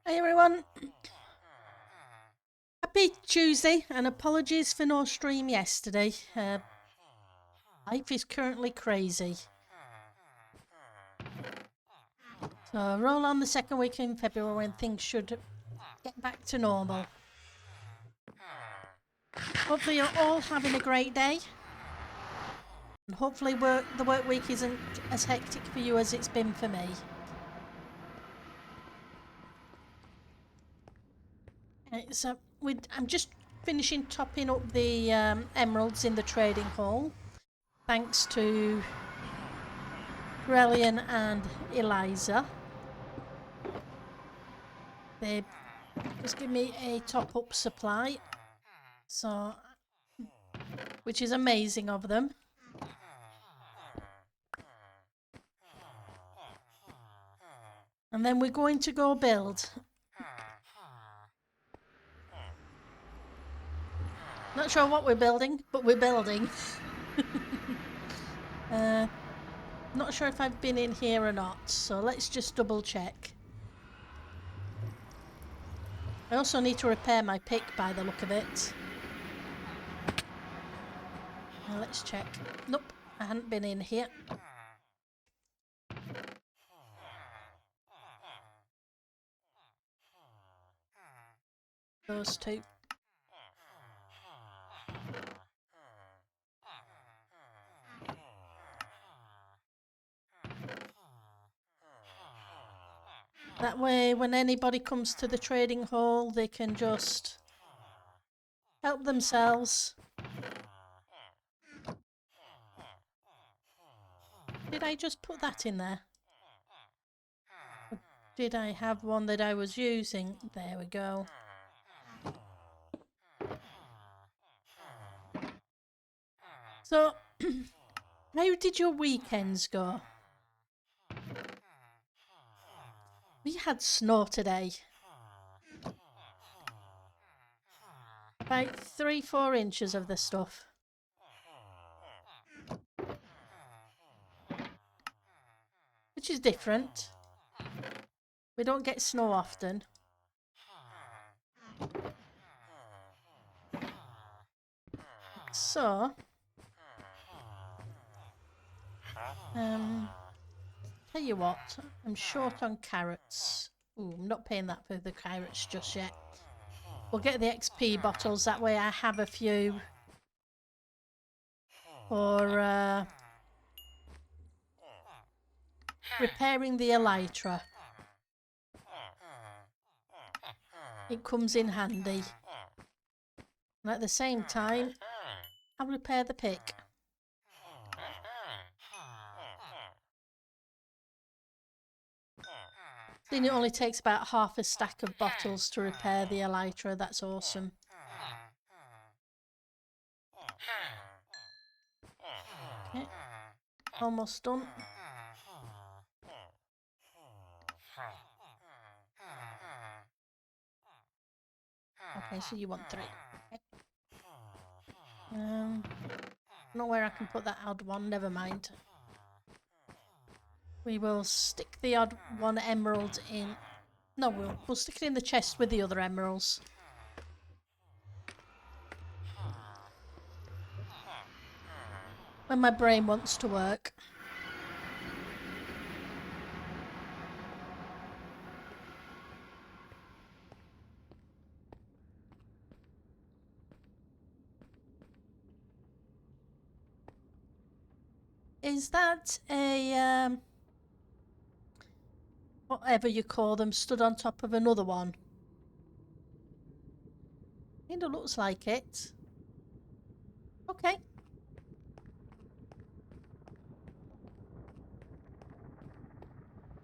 Hey everyone, happy Tuesday and apologies for no stream yesterday. Life is currently crazy. So roll on the second week in February when things should get back to normal. Hopefully you're all having a great day. And hopefully the work week isn't as hectic for you as it's been for me. So I'm just finishing topping up the emeralds in the trading hall. Thanks to Brillian and Eliza. They just give me a top-up supply, so which is amazing of them. And then we're going to go build. Not sure what we're building, but we're building. Not sure if I've been in here or not, so let's just double check. I also need to repair my pick by the look of it. Now let's check. Nope, I hadn't been in here. Those two. That way, when anybody comes to the trading hall, they can just help themselves. Did I just put that in there? Or did I have one that I was using? There we go. So, how did your weekends go? We had snow today. About 3-4 inches of the stuff. Which is different. We don't get snow often. So, tell you what, I'm short on carrots. Ooh, I'm not paying that for the carrots just yet. We'll get the XP bottles, that way I have a few for repairing the elytra. It comes in handy. And at the same time, I'll repair the pick. Then it only takes about half a stack of bottles to repair the elytra. That's awesome. Okay. Almost done. Okay, so you want 3. Okay. Not where I can put that odd one, never mind. We will stick the odd one emerald in. No, we'll stick it in the chest with the other emeralds. When my brain wants to work. Is that a whatever you call them, stood on top of another one? Kinda looks like it. Okay.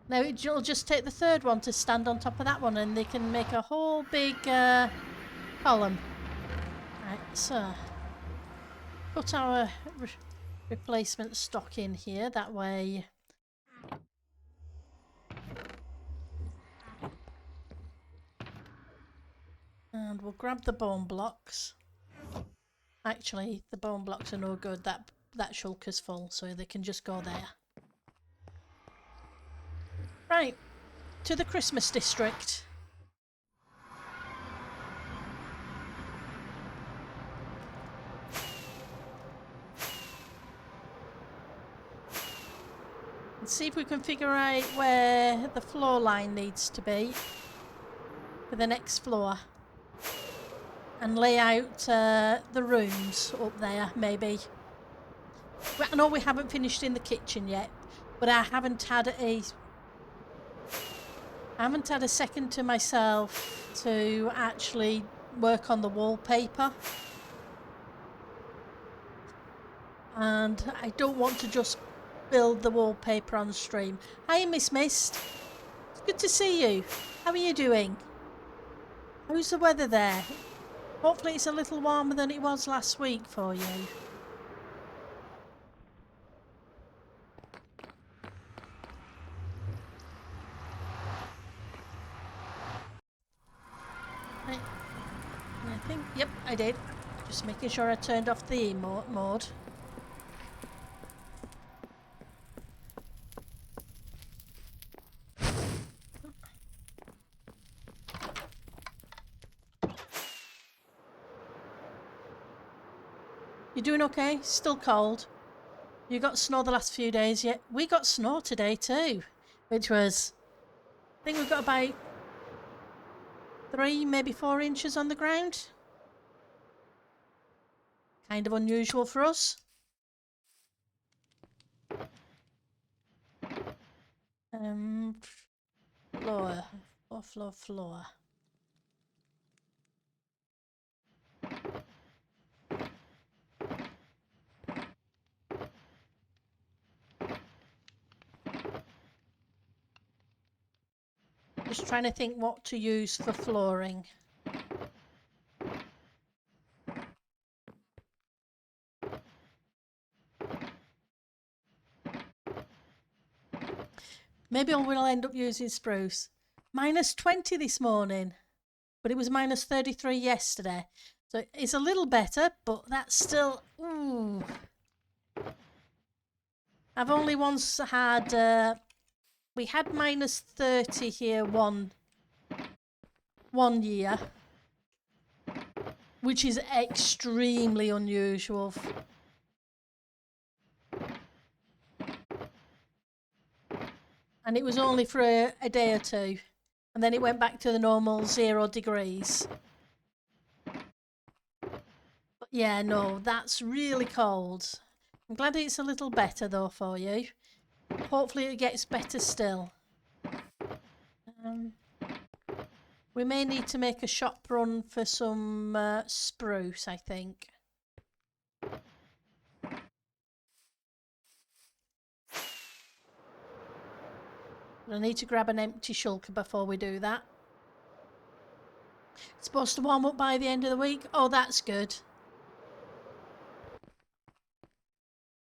Now it'll just take the third one to stand on top of that one and they can make a whole big column. Right, so put our replacement stock in here, that way and we'll grab the bone blocks. Actually, the bone blocks are no good, that shulker's full, so they can just go there. Right, to the Christmas district. see if we can figure out where the floor line needs to be for the next floor. And lay out the rooms up there, maybe. I know we haven't finished in the kitchen yet, but I haven't had a second to myself to actually work on the wallpaper. And I don't want to just build the wallpaper on stream. Hi, Miss Mist. It's good to see you. How are you doing? How's the weather there? Hopefully it's a little warmer than it was last week for you. I think, yep, I did. Just making sure I turned off the mode. You doing okay? Still cold? You got snow the last few days yet? We got snow today too, which was, I think we've got about 3, maybe 4 inches on the ground. Kind of unusual for us. Floor. Just trying to think what to use for flooring. Maybe I will end up using spruce. -20 this morning, but it was -33 yesterday. So it's a little better, but that's still, ooh. I've only once had, we had -30 here one year, which is extremely unusual. And it was only for a day or two, and then it went back to the normal 0 degrees. But yeah, no, that's really cold. I'm glad it's a little better though for you. Hopefully it gets better still. We may need to make a shop run for some spruce, I think. I need to grab an empty shulker before we do that. It's supposed to warm up by the end of the week. Oh, that's good.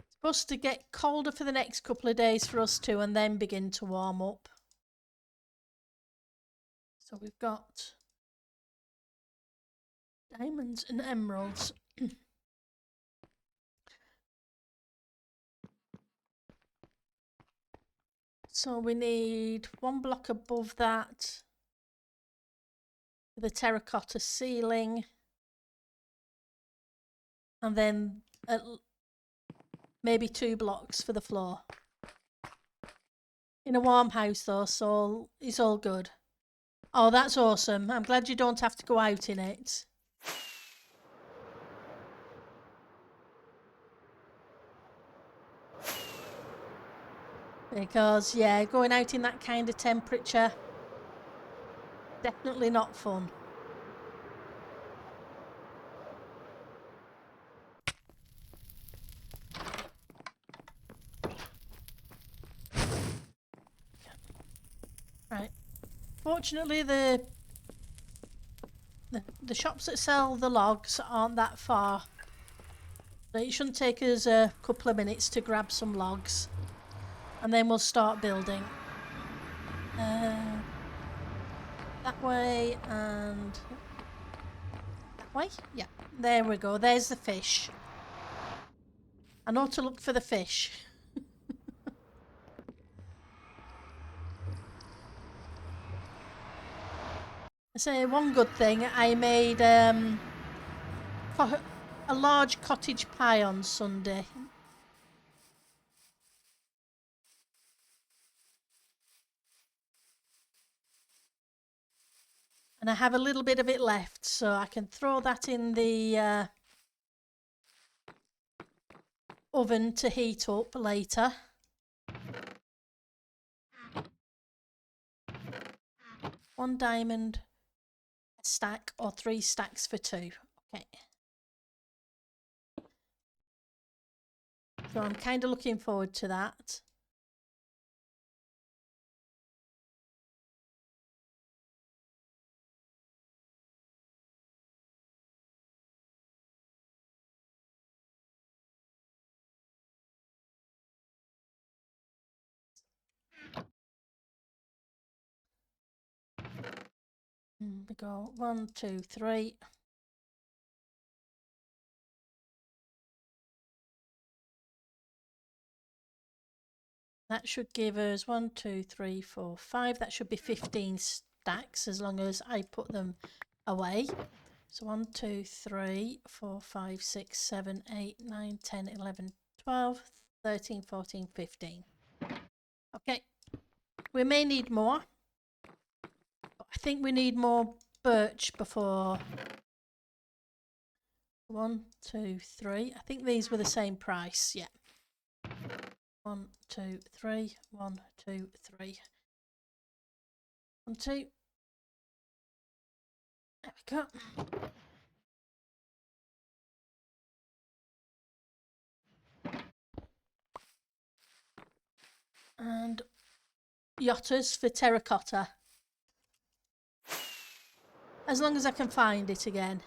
It's supposed to get colder for the next couple of days for us too, and then begin to warm up. So we've got diamonds and emeralds. So we need 1 block above that for the terracotta ceiling, and then maybe 2 blocks for the floor. In a warm house though, so it's all good. Oh, that's awesome. I'm glad you don't have to go out in it. Because, yeah, going out in that kind of temperature, definitely not fun. Right. Fortunately, the shops that sell the logs aren't that far. So it shouldn't take us a couple of minutes to grab some logs. And then we'll start building. That way and that way? Yeah, there we go. There's the fish. I know to look for the fish. I say one good thing, I made a large cottage pie on Sunday. And I have a little bit of it left, so I can throw that in the oven to heat up later. One diamond a stack or 3 stacks for 2. Okay. So I'm kind of looking forward to that. We go 1, 2, 3. That should give us 1, 2, 3, 4, 5. That should be 15 stacks as long as I put them away. So 1, 2, 3, 4, 5, 6, 7, 8, 9, 10, 11, 12, 13, 14, 15. Okay, we may need more. But I think we need more birch before. 1, 2, 3. I think these were the same price. Yeah. 1, 2, 3. 1, 2, 3. 1, 2. There we go. And yotters for terracotta. As long as I can find it again.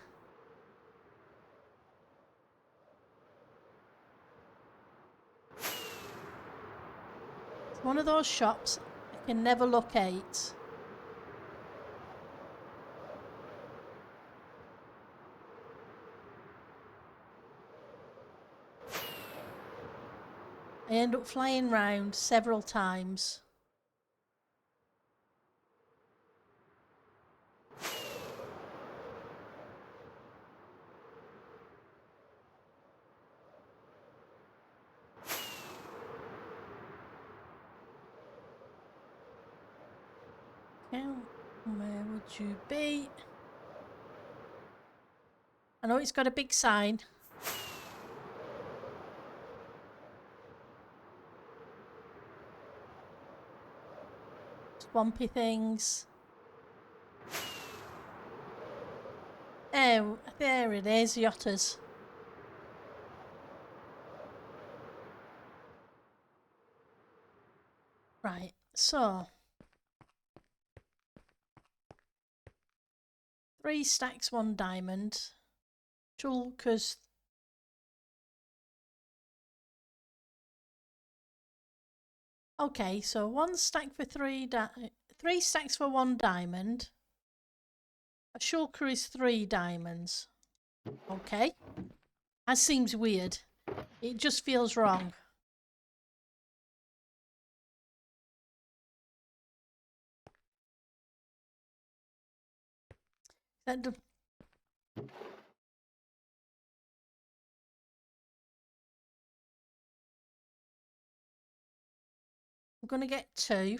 It's one of those shops I can never locate. I end up flying round several times. Where would you be? I know it's got a big sign. Swampy things. Oh, there it is, yotters. Right, so 3 stacks, 1 diamond. Chulkas. Okay, so 1 stack for 3 stacks for 1 diamond. A shulker is 3 diamonds. Okay. That seems weird. It just feels wrong. I'm going to get 2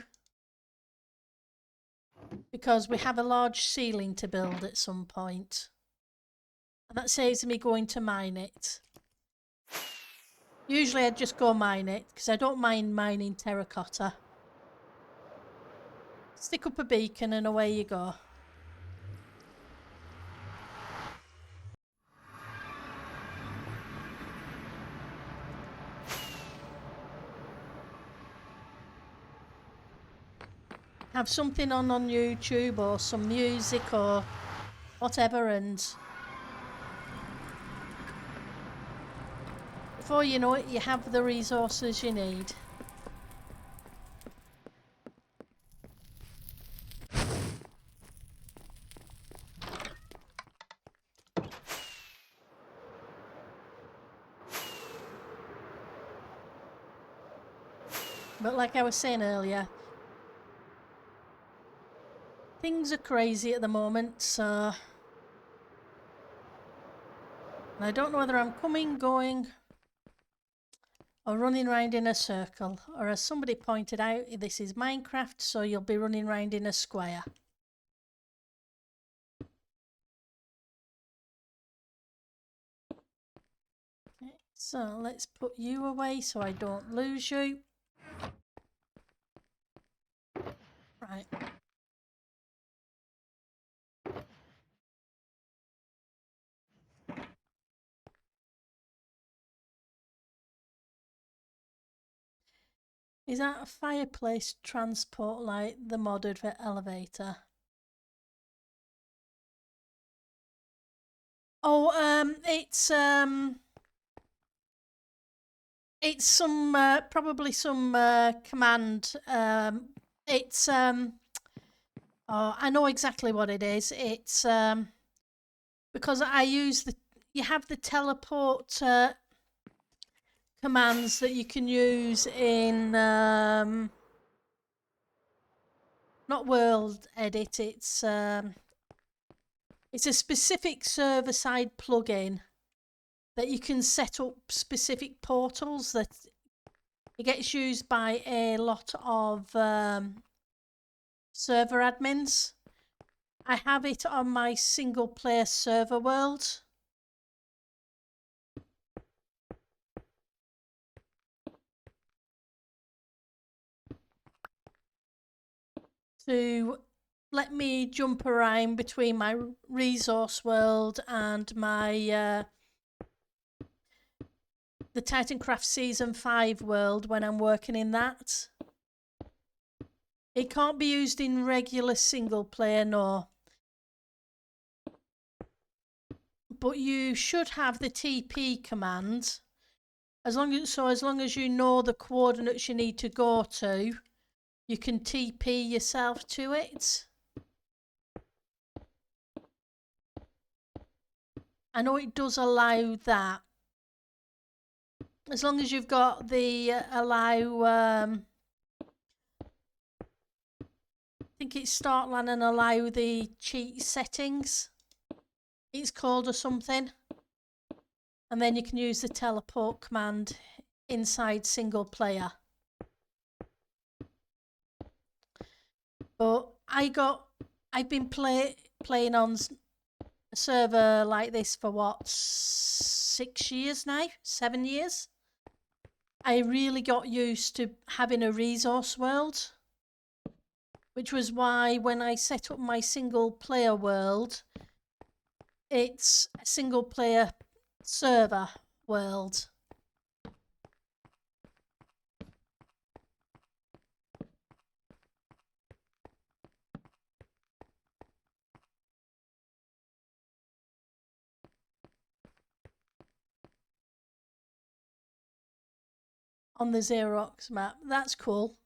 because we have a large ceiling to build at some point. And that saves me going to mine it. Usually I'd just go mine it because I don't mind mining terracotta. Stick up a beacon and away you go. Have something on YouTube or some music or whatever, and before you know it you have the resources you need. But like I was saying earlier, things are crazy at the moment, so I don't know whether I'm coming, going, or running around in a circle. Or as somebody pointed out, this is Minecraft, so you'll be running around in a square. So let's put you away so I don't lose you. Right. Is that a fireplace transport like the modded for elevator? Oh, it's some probably some command. It's oh, I know exactly what it is. It's because I use the you have the teleport commands that you can use in not World Edit. It's a specific server side plugin that you can set up specific portals that it gets used by a lot of server admins. I have it on my single player server world. To let me jump around between my resource world and my the Titancraft Season 5 world when I'm working in that. It can't be used in regular single player, no. But you should have the TP command. As long as you know the coordinates you need to go to, you can TP yourself to it. I know it does allow that. As long as you've got the allow, I think it's start LAN and allow the cheat settings. It's called or something. And then you can use the teleport command inside single player. But I've been playing on a server like this for what, 6 years now? 7 years? I really got used to having a resource world, which was why when I set up my single player world, it's a single player server world. On the Xerox map. That's cool.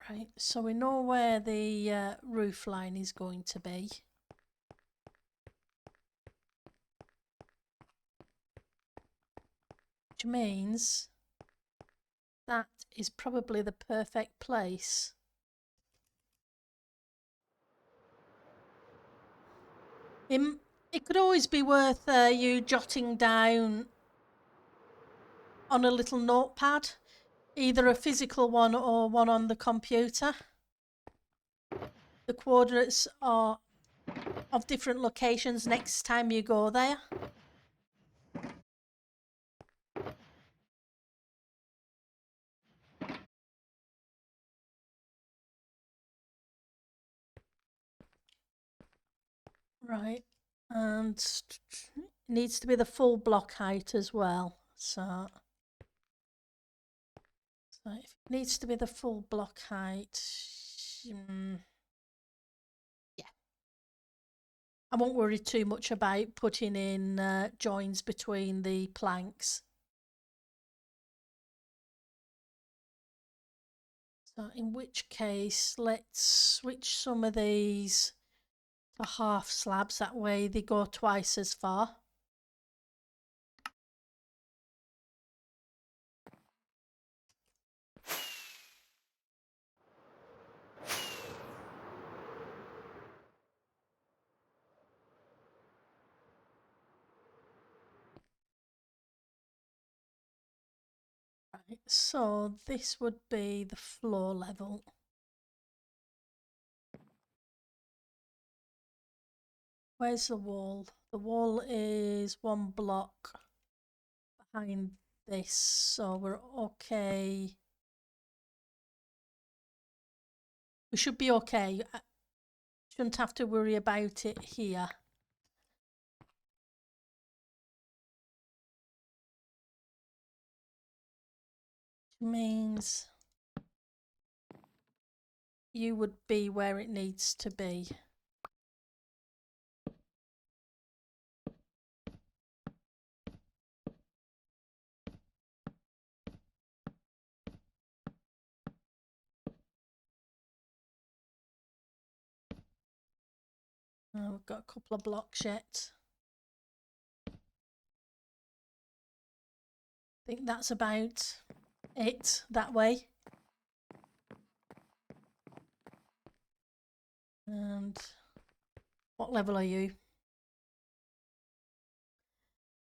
Right, so we know where the roof line is going to be. Which means that is probably the perfect place. It could always be worth you jotting down on a little notepad, either a physical one or one on the computer. The coordinates are of different locations next time you go there. Right, and it needs to be the full block height as well. So if it needs to be the full block height, yeah. I won't worry too much about putting in joins between the planks. So in which case, let's switch some of these to half slabs. That way they go twice as far. Right, so this would be the floor level. Where's the wall? The wall is 1 block behind this, so we're okay. We should be okay. Shouldn't have to worry about it here. Which means you would be where it needs to be. We've got a couple of blocks yet. I think that's about it that way. And what level are you?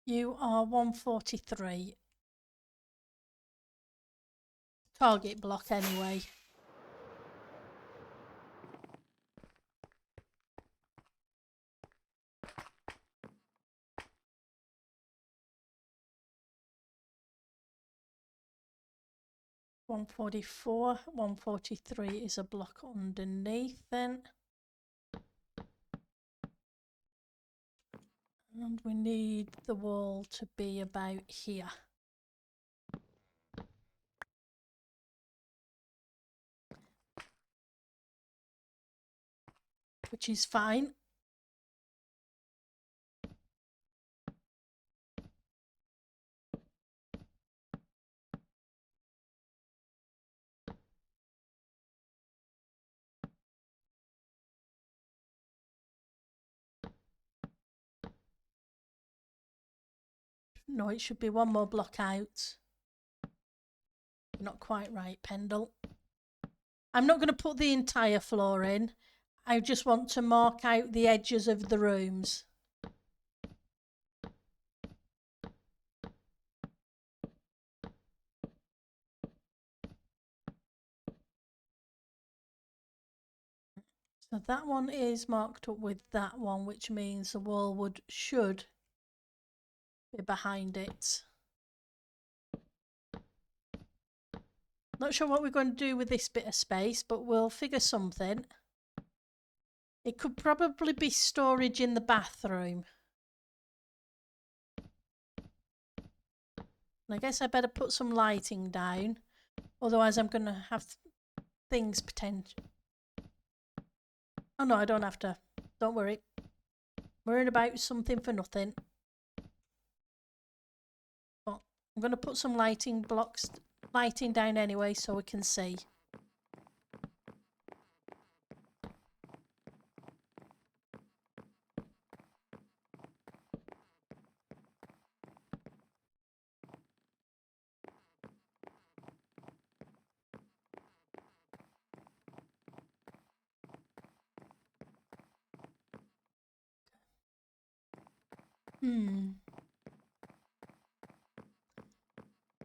You are 143. Target block anyway. (144), 143 is a block underneath then. And we need the wall to be about here. Which is fine. No, it should be 1 more block out. Not quite right, Pendle. I'm not going to put the entire floor in. I just want to mark out the edges of the rooms. So that one is marked up with that one, which means the wall should be behind it. Not sure what we're going to do with this bit of space, but we'll figure something. It could probably be storage in the bathroom. And I guess I better put some lighting down, otherwise I'm going to have things potential. Oh no, I don't have to. Don't worry. Worrying about something for nothing. But I'm going to put some lighting down anyway so we can see.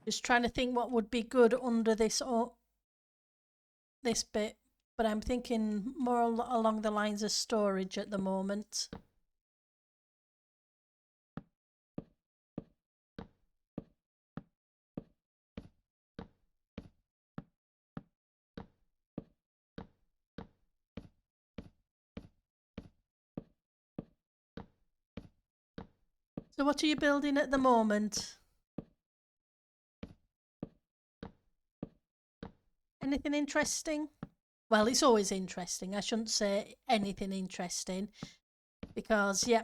Just trying to think what would be good under this bit, but I'm thinking more along the lines of storage at the moment. So what are you building at the moment? Anything interesting? Well, it's always interesting. I shouldn't say anything interesting because, yeah,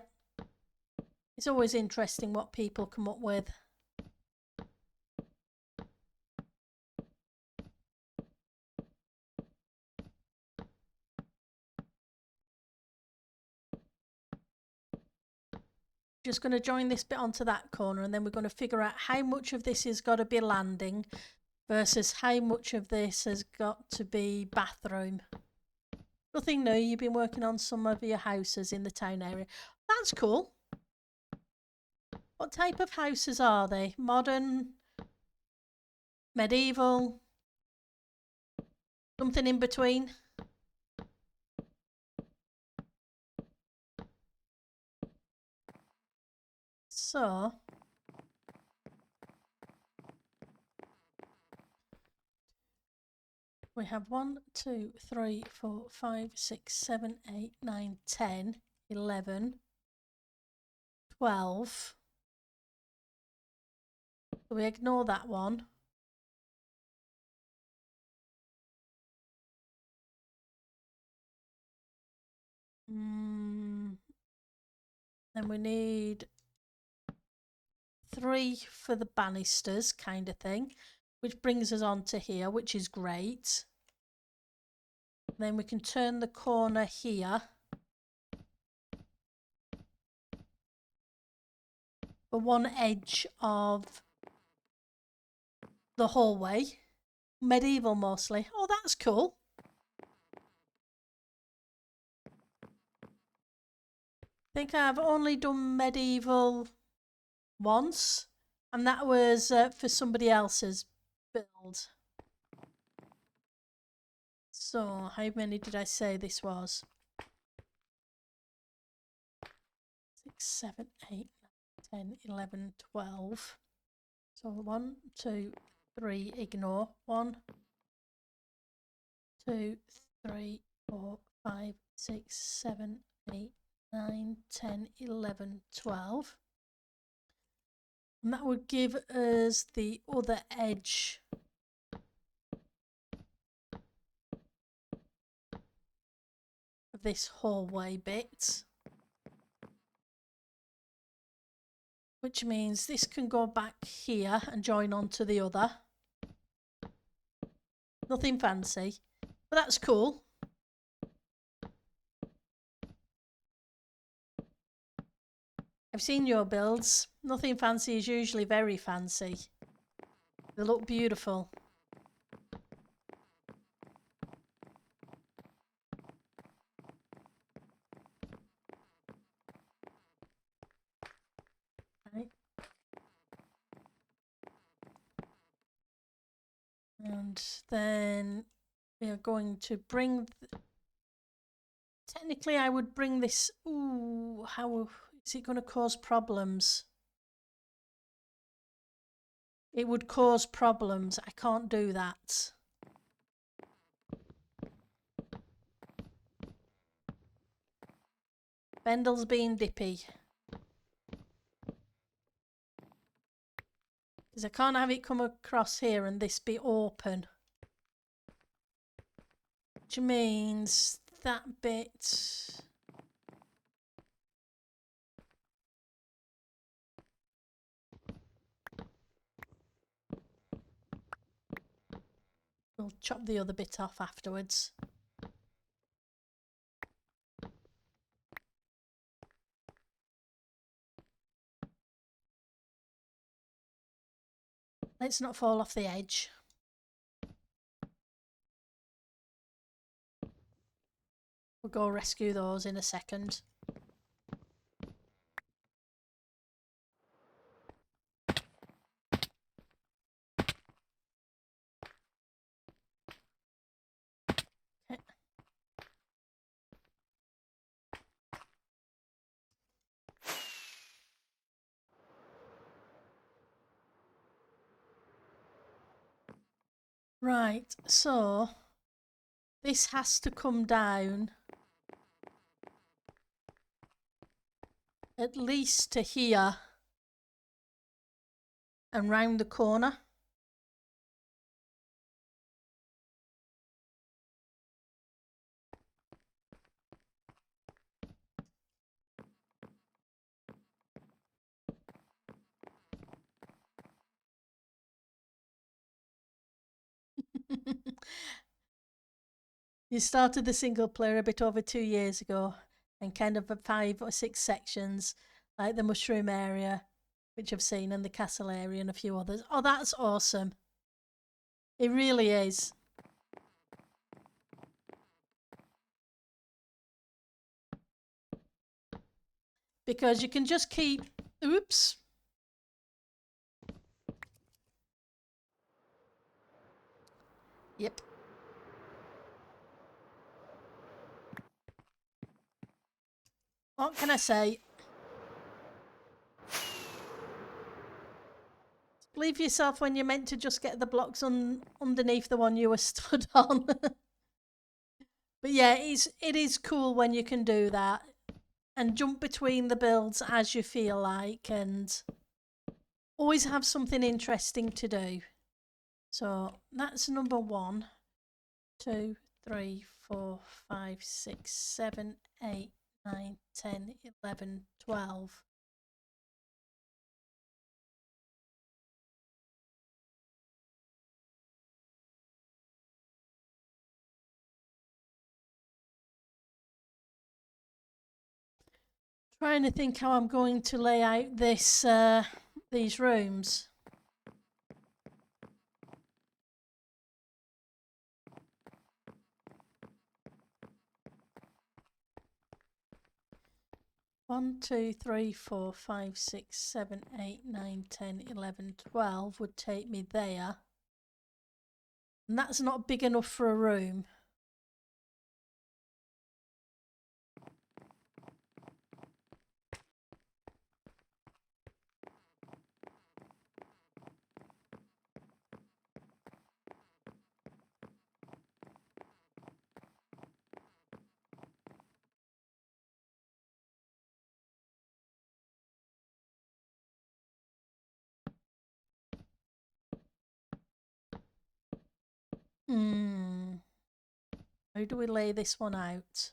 it's always interesting what people come up with. Just going to join this bit onto that corner, and then we're going to figure out how much of this has got to be landing versus how much of this has got to be bathroom. Nothing new. You've been working on some of your houses in the town area. That's cool. What type of houses are they? Modern? Medieval? Something in between? So we have 1, 2, 3, 4, 5, 6, 7, 8, 9, 10, 11, 12. So we ignore that one. Then we need 3 for the banisters kind of thing, which brings us on to here, which is great. Then we can turn the corner here for one edge of the hallway. Medieval mostly. Oh, that's cool. I think I've only done medieval once, and that was for somebody else's build. So how many did I say this was? 6, 7, 8, 9, 10, 11, 12. So 1, 2, 3, ignore. 1, 2, 3, 4, 5, 6, 7, 8, 9, 10, 11, 12. And that would give us the other edge of this hallway bit. Which means this can go back here and join onto the other. Nothing fancy, but that's cool. I've seen your builds. Nothing fancy is usually very fancy. They look beautiful. Right. And then we are going to bring... Technically, I would bring this... Ooh, how is it going to cause problems? It would cause problems. I can't do that. Bendel's being dippy. Because I can't have it come across here and this be open. Which means that bit... We'll chop the other bit off afterwards. Let's not fall off the edge. We'll go rescue those in a second. Okay. Right, so this has to come down at least to here and round the corner. You started the single player a bit over 2 years ago and kind of 5 or 6 sections, like the mushroom area, which I've seen, and the castle area and a few others. Oh, that's awesome. It really is. Because you can just keep... Oops. Yep. What can I say? Believe yourself when you're meant to just get the blocks underneath the one you were stood on. But yeah, it is cool when you can do that and jump between the builds as you feel like, and always have something interesting to do. So that's number 1, 2, 3, 4, 5, 6, 7, 8, 9, 10, 11, 12. Trying to think how I'm going to lay out this these rooms. One, 2, 3, 4, 5, 6, 7, 8, 9, 10, 11, 12 would take me there. And that's not big enough for a room. How do we lay this one out?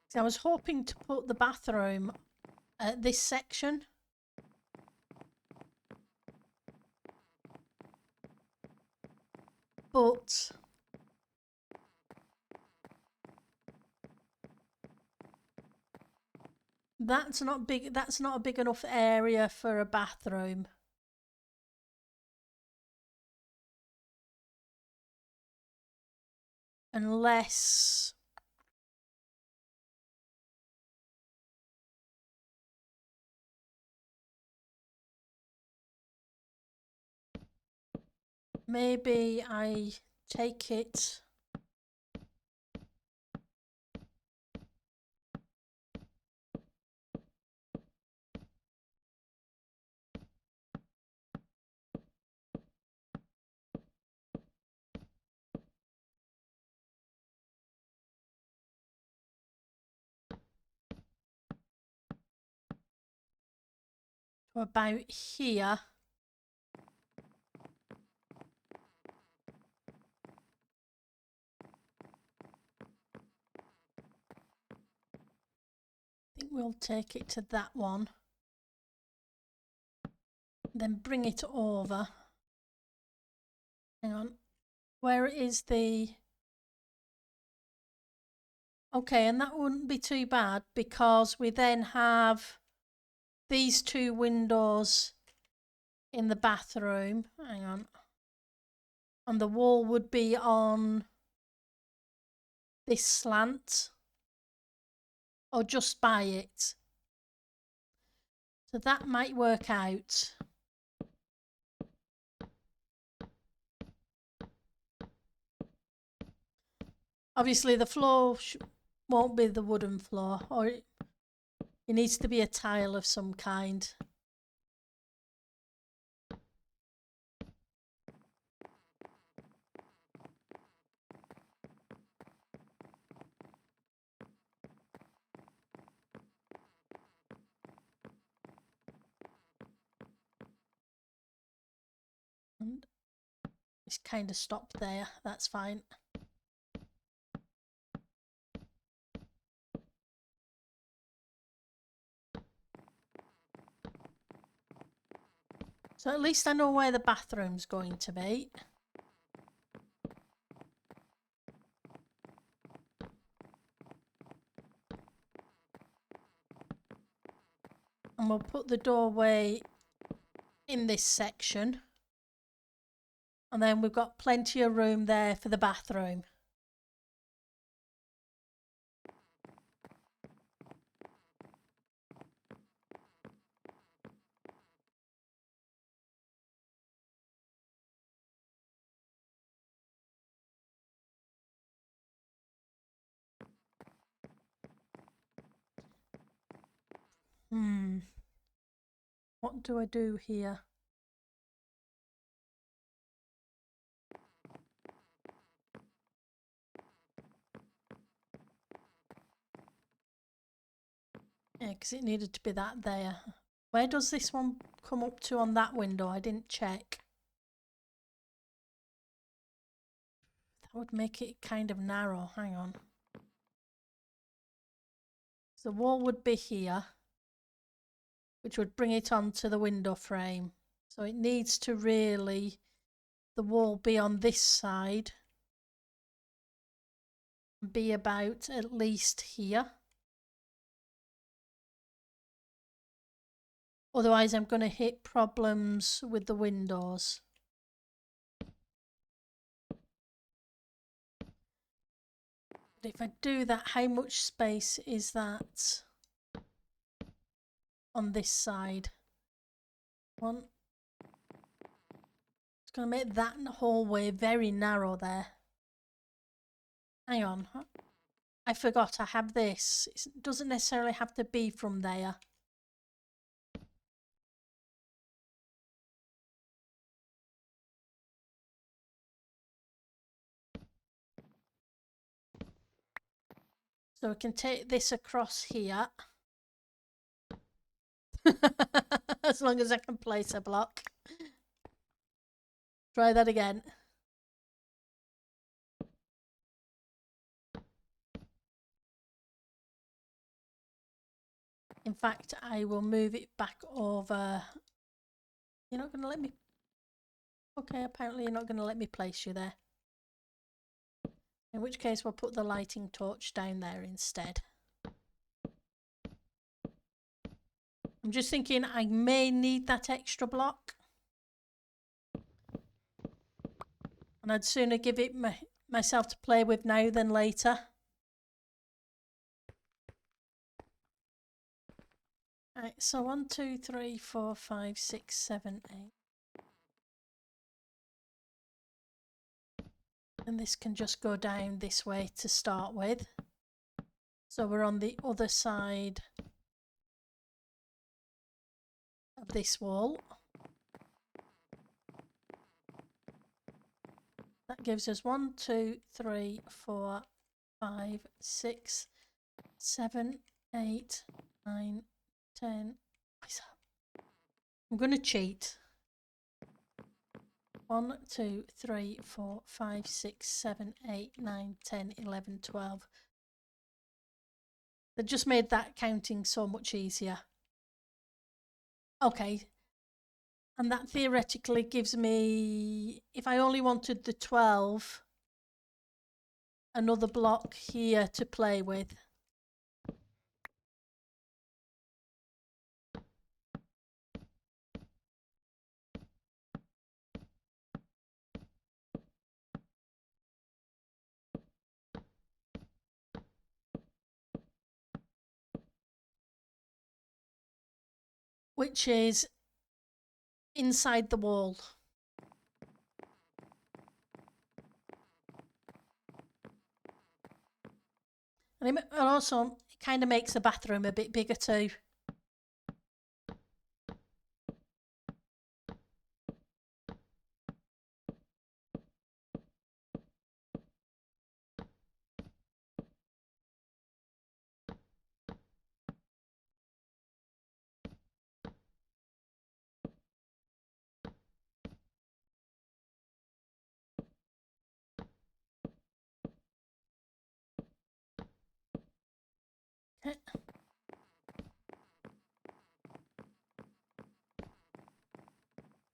See, I was hoping to put the bathroom at this section. But that's not big. That's not a big enough area for a bathroom. Unless maybe I take it to about here. I think we'll take it to that one. Then bring it over. Hang on. Where is the... Okay, and that wouldn't be too bad because we then have these 2 windows in the bathroom. Hang on. And the wall would be on this slant or just by it. So that might work out. Obviously the floor won't be the wooden floor, or it needs to be a tile of some kind. And it's kind of stopped there, that's fine. So at least I know where the bathroom's going to be. And we'll put the doorway in this section. And then we've got plenty of room there for the bathroom. What do I do here? Yeah, because it needed to be that there. Where does this one come up to on that window? I didn't check. That would make it kind of narrow. Hang on. So the wall would be here, which would bring it onto the window frame. So it needs to really, the wall be on this side, be about at least here. Otherwise I'm going to hit problems with the windows. But if I do that, how much space is that on this side? One. It's going to make that hallway very narrow there. Hang on. I forgot I have this. It doesn't necessarily have to be from there. So we can take this across here. As long as I can place a block. Try that again. In fact, I will move it back over. You're not going to let me... Okay, apparently you're not going to let me place you there. In which case we'll put the lighting torch down there instead. I'm just thinking I may need that extra block. And I'd sooner give it myself to play with now than later. Right, so 1, 2, 3, 4, 5, 6, 7, 8. And this can just go down this way to start with. So we're on the other side of this wall. That gives us 1, 2, 3, 4, 5, 6, 7, 8, 9, 10. I'm going to cheat. 1, 2, 3, 4, 5, 6, 7, 8, 9, 10, 11, 12. They just made that counting so much easier. Okay. And that theoretically gives me, if I only wanted the 12, another block here to play with. Which is inside the wall. And also, it kind of makes the bathroom a bit bigger too.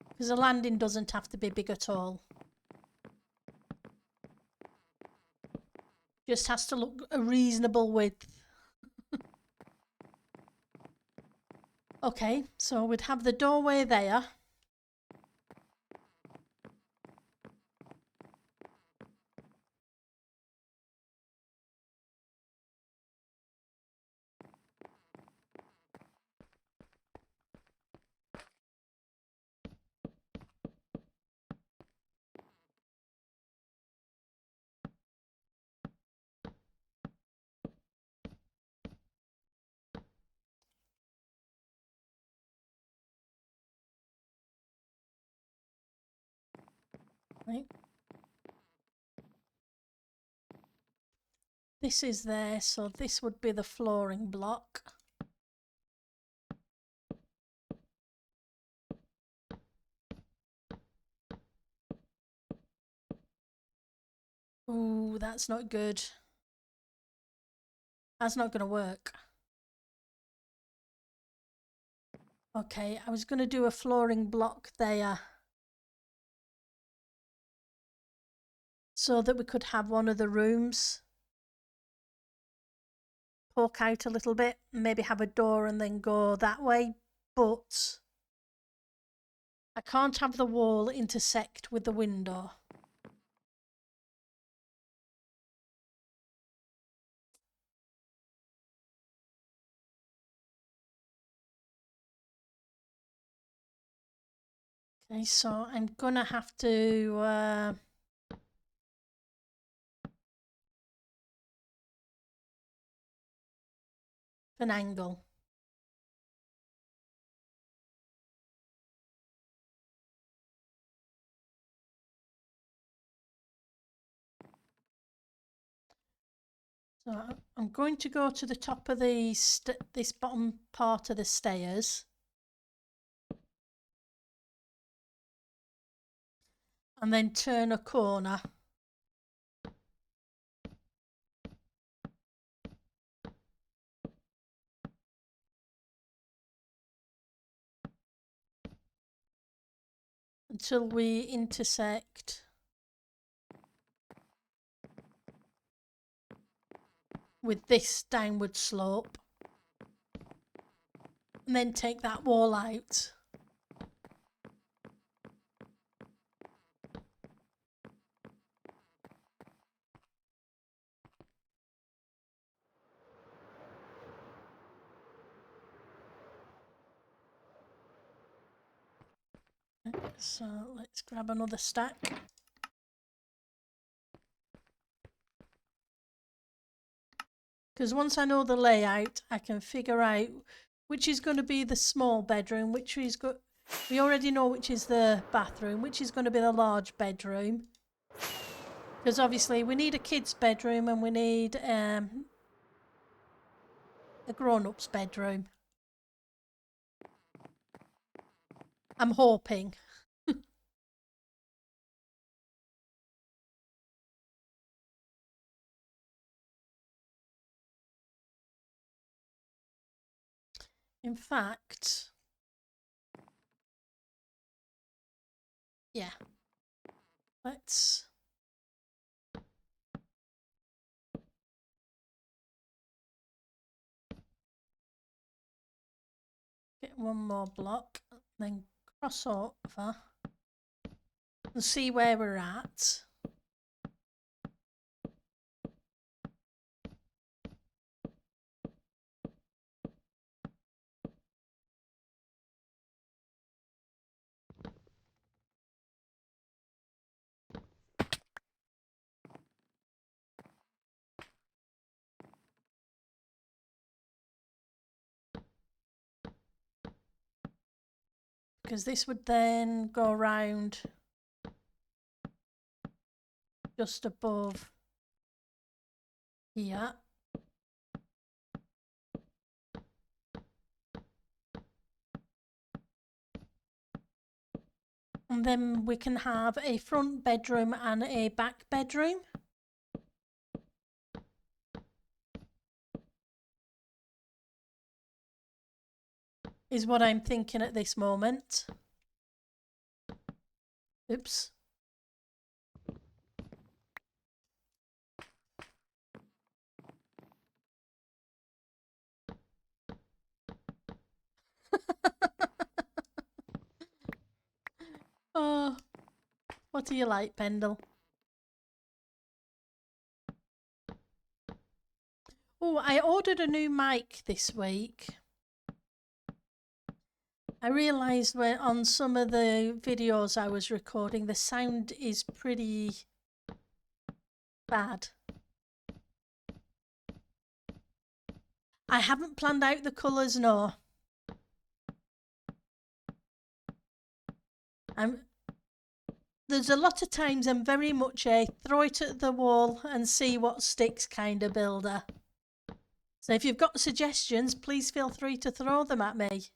Because the landing doesn't have to be big at all. Just has to look a reasonable width. Okay, so we'd have the doorway there. Right. This is there, so this would be the flooring block. Ooh, that's not good. That's not going to work. Okay, I was going to do a flooring block there so that we could have one of the rooms poke out a little bit, maybe have a door and then go that way, but I can't have the wall intersect with the window. Okay, so I'm gonna have to an angle. So I'm going to go to the top of this bottom part of the stairs. And then turn a corner. Until we intersect with this downward slope. And then take that wall out. So let's grab another stack. Because once I know the layout, I can figure out which is going to be the small bedroom, which is we already know which is the bathroom, which is going to be the large bedroom. Because obviously we need a kid's bedroom and we need a grown-up's bedroom. I'm hoping. In fact, yeah, let's get one more block, then cross over and see where we're at. Because this would then go around just above here. And then we can have a front bedroom and a back bedroom. Is what I'm thinking at this moment. Oops. Oh, what do you like, Pendle? Oh, I ordered a new mic this week. I realised when on some of the videos I was recording, the sound is pretty bad. I haven't planned out the colours, no. there's a lot of times I'm very much a throw it at the wall and see what sticks kind of builder. So if you've got suggestions, please feel free to throw them at me.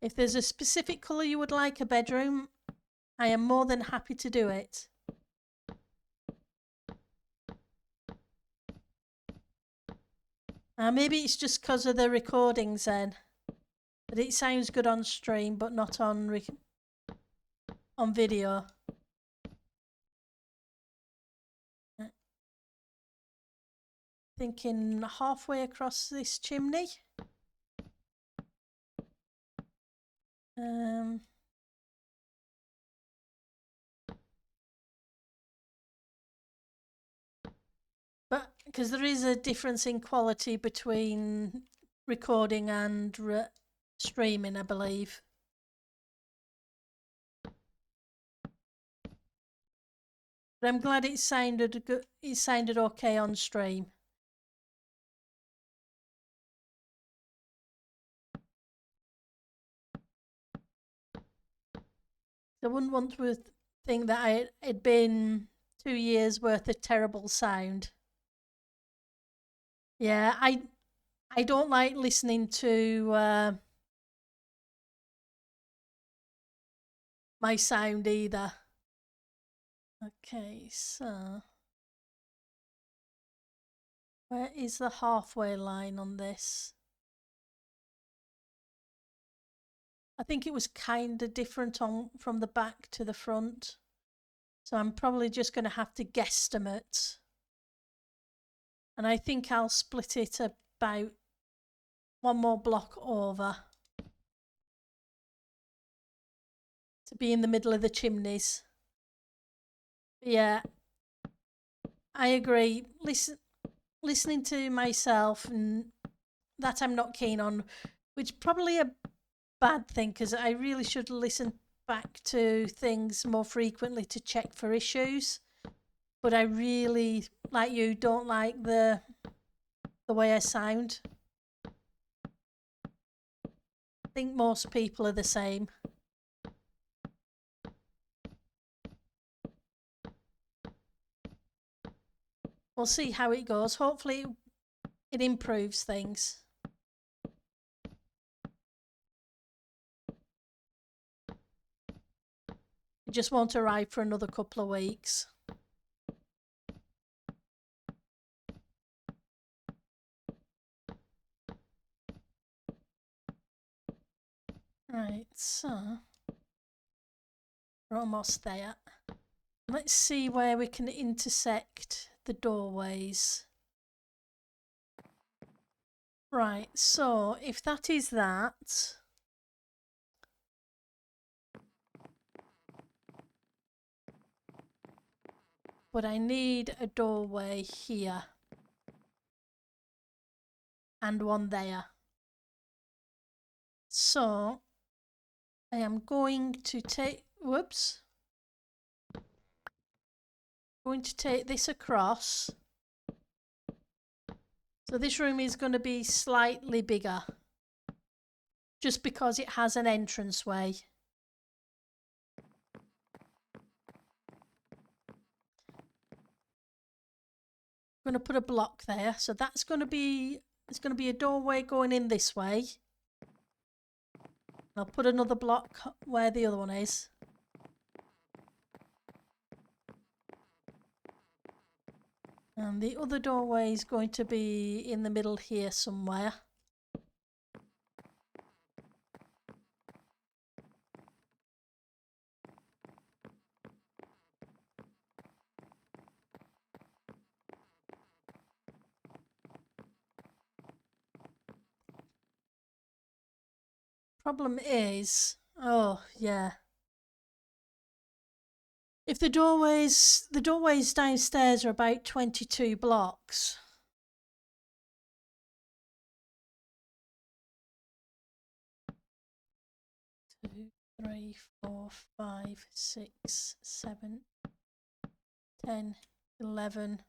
If there's a specific colour you would like a bedroom, I am more than happy to do it. Maybe it's just because of the recordings then. That it sounds good on stream but not on video. Thinking halfway across this chimney. But because there is a difference in quality between recording and streaming, I believe. But I'm glad it sounded good. It sounded okay on stream. I wouldn't want to think that it'd been 2 years worth of terrible sound. Yeah, I don't like listening to my sound either. Okay, so where is the halfway line on this? I think it was kind of different from the back to the front. So I'm probably just going to have to guesstimate. And I think I'll split it about one more block over to be in the middle of the chimneys. Yeah, I agree. Listening to myself and that I'm not keen on, which probably a bad thing because I really should listen back to things more frequently to check for issues. But I really, like you, don't like the way I sound. I think most people are the same. We'll see how it goes. Hopefully it improves things. It just won't arrive for another couple of weeks. Right, so we're almost there. Let's see where we can intersect the doorways. Right, so if that is that, but I need a doorway here and one there. So I am going to take, going to take this across. So this room is going to be slightly bigger just because it has an entranceway. I'm going to put a block there. So that's going to be, it's going to be a doorway going in this way. I'll put another block where the other one is. And the other doorway is going to be in the middle here somewhere. Problem is, oh yeah. If the doorways downstairs are about 22 blocks. Two, 3, 4, 5, 6, 7, 10, 11.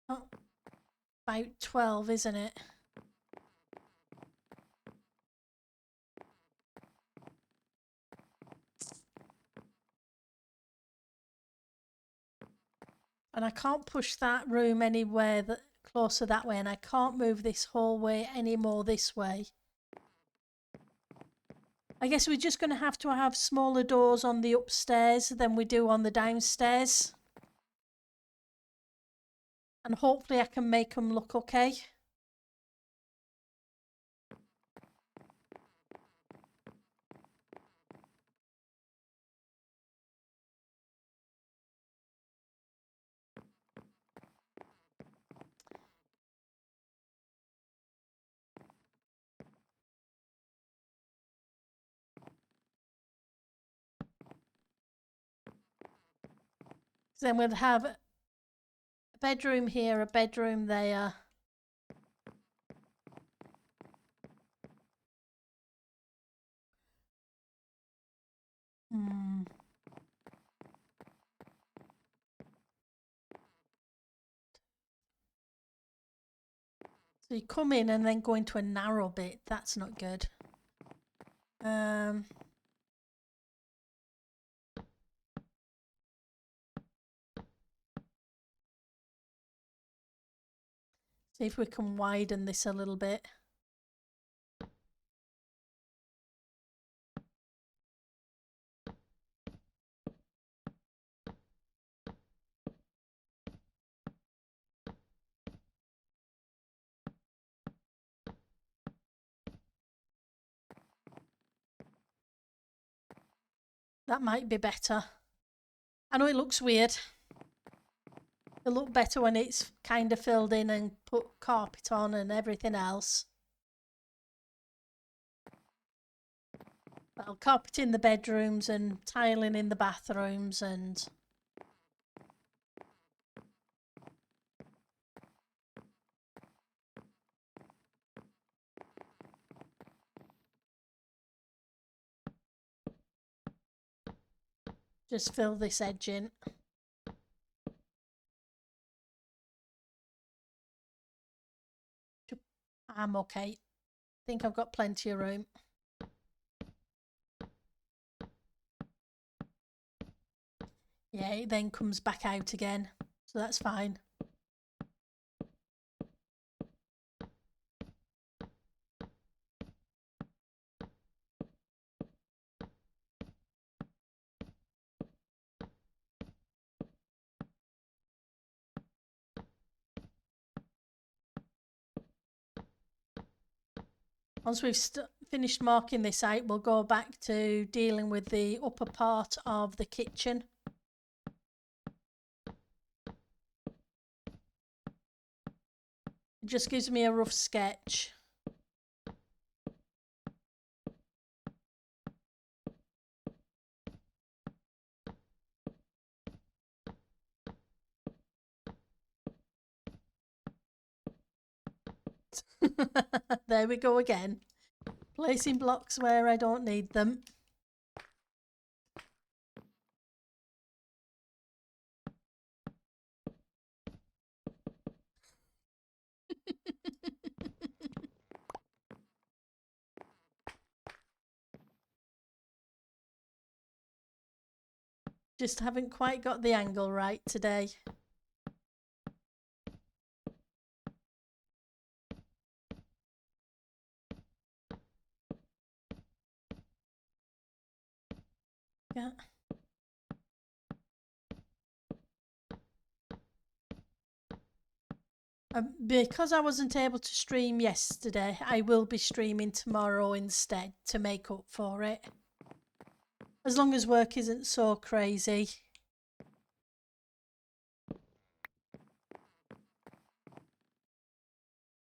Oh, about 12, isn't it? And I can't push that room anywhere closer that way, and I can't move this hallway any more this way. I guess we're just going to have smaller doors on the upstairs than we do on the downstairs. And hopefully I can make them look okay. Then we'll have a bedroom here, a bedroom there. So you come in and then go into a narrow bit. That's not good. See if we can widen this a little bit. That might be better. I know it looks weird. It'll look better when it's kind of filled in and put carpet on and everything else. I'll carpet in the bedrooms and tiling in the bathrooms and... just fill this edge in. I'm okay. I think I've got plenty of room. Yeah, it then comes back out again, so that's fine. Once we've finished marking this out, we'll go back to dealing with the upper part of the kitchen. It just gives me a rough sketch. There we go again. Placing blocks where I don't need them. Just haven't quite got the angle right today. Yeah. Because I wasn't able to stream yesterday, I will be streaming tomorrow instead to make up for it. As long as work isn't so crazy.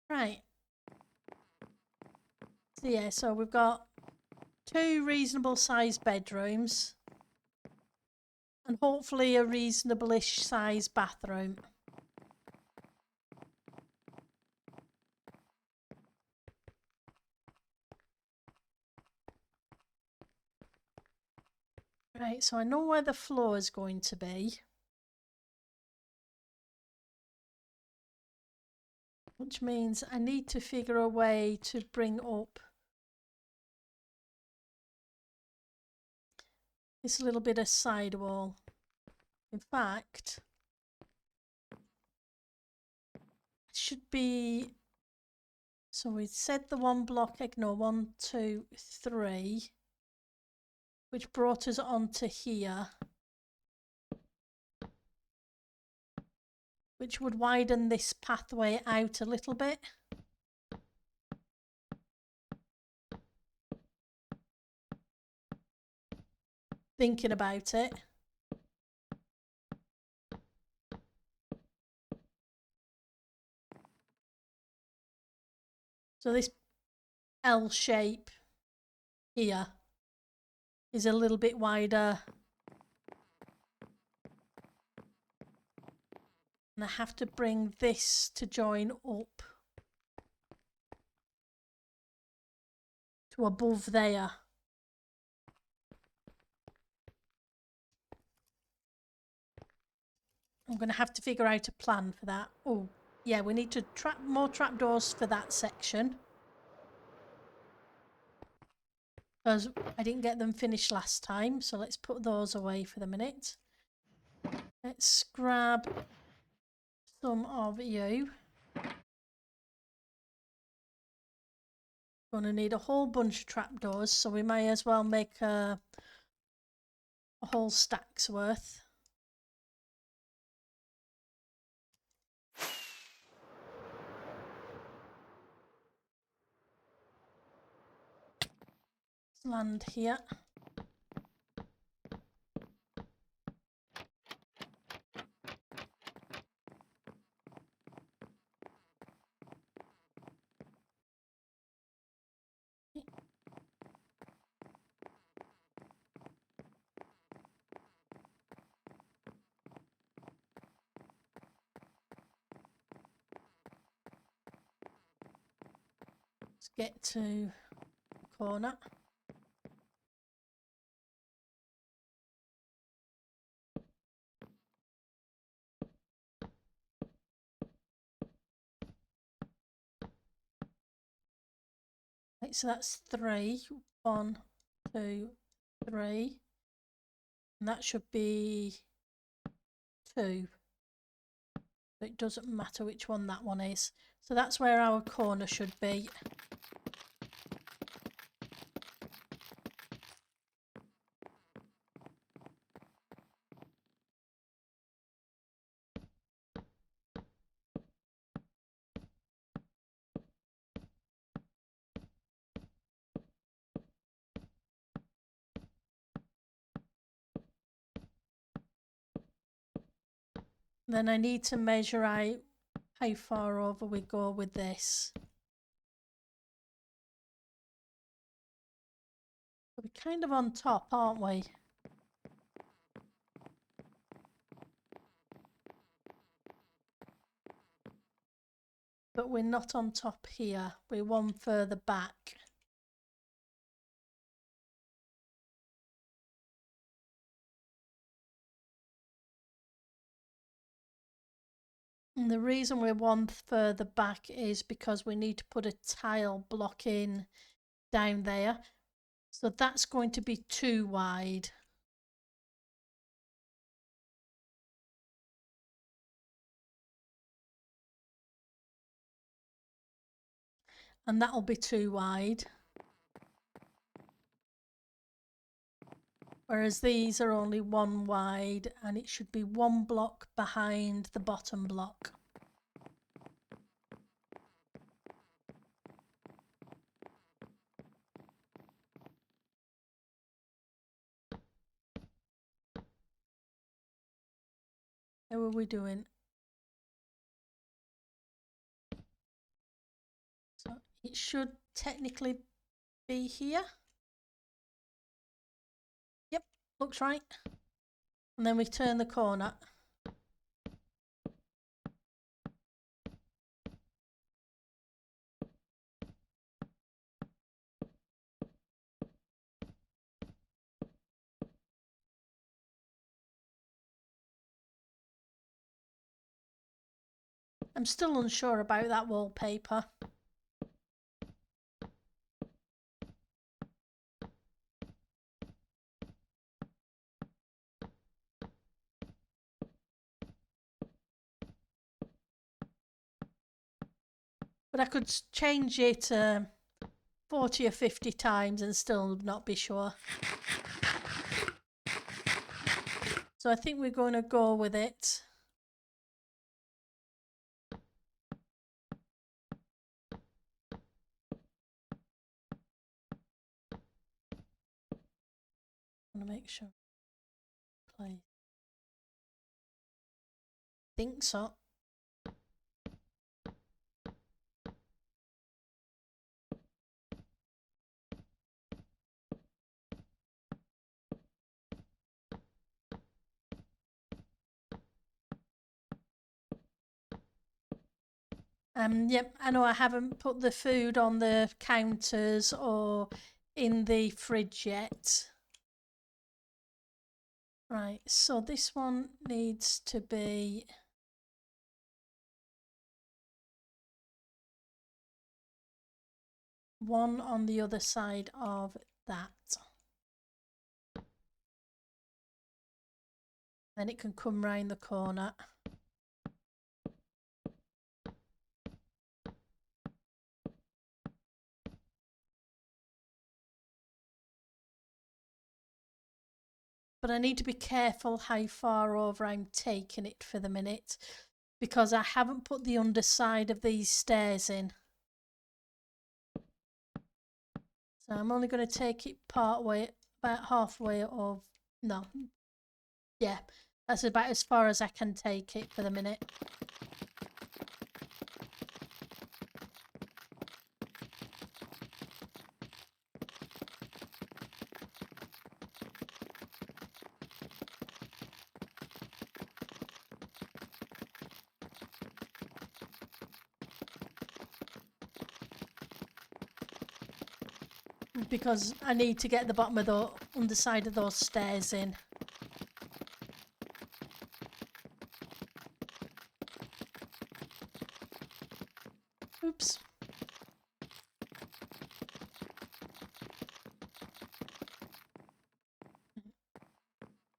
Right. So yeah, so we've got 2 reasonable sized bedrooms and hopefully a reasonable-ish sized bathroom. Right, so I know where the floor is going to be. which means I need to figure a way to bring up this little bit of sidewall. In fact, it should be, so we said the one block, ignore 1, 2, 3, which brought us onto here, which would widen this pathway out a little bit. Thinking about it. So this L shape here is a little bit wider. And I have to bring this to join up to above there. I'm going to have to figure out a plan for that. Oh, yeah, we need to more trapdoors for that section. Because I didn't get them finished last time, so let's put those away for the minute. Let's grab some of you. Going to need a whole bunch of trapdoors, so we may as well make a whole stack's worth. Land here. Let's get to the corner. Right, so that's 3. 1, 2, 3. And that should be 2. It doesn't matter which one that one is. So that's where our corner should be. Then I need to measure out how far over we go with this. We're kind of on top, aren't we? But we're not on top here. We're one further back. And the reason we're one further back is because we need to put a tile block in down there. So that's going to be too wide. And that'll be too wide. Whereas these are only 1 wide, and it should be 1 block behind the bottom block. How are we doing? So it should technically be here. Yep, looks right. And then we turn the corner. I'm still unsure about that wallpaper. But I could change it 40 or 50 times and still not be sure. So I think we're going to go with it. I want to make sure. Play. Think so. Yep, I know I haven't put the food on the counters or in the fridge yet. Right, so this one needs to be one on the other side of that. Then it can come round the corner. But I need to be careful how far over I'm taking it for the minute, because I haven't put the underside of these stairs in. So I'm only going to take it part way, about halfway of, no, yeah, that's about as far as I can take it for the minute. Because I need to get the bottom of the underside of those stairs in. Oops.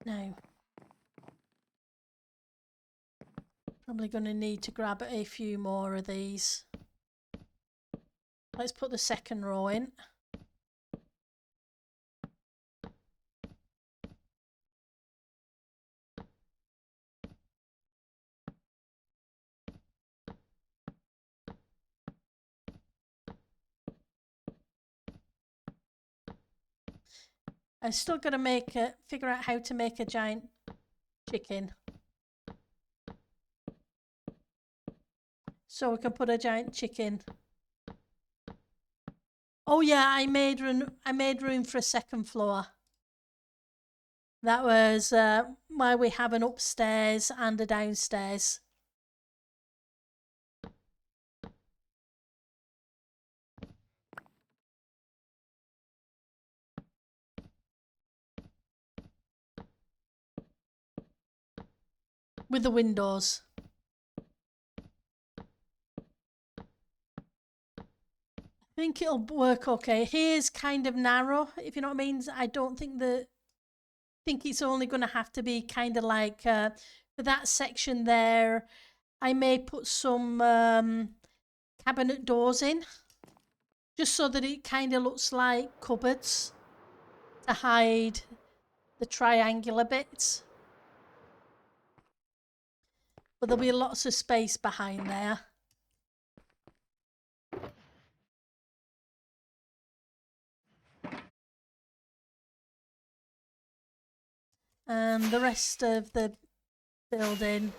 Now, probably going to need to grab a few more of these. Let's put the second row in. I'm still going to figure out how to make a giant chicken. So we can put a giant chicken. Oh yeah, I made room for a second floor. That was why we have an upstairs and a downstairs. With the windows. I think it'll work okay. Here's kind of narrow, if you know what I mean. I don't think think it's only going to have to be kind of like for that section there. I may put some cabinet doors in, just so that it kind of looks like cupboards to hide the triangular bits. But there'll be lots of space behind there. And the rest of the building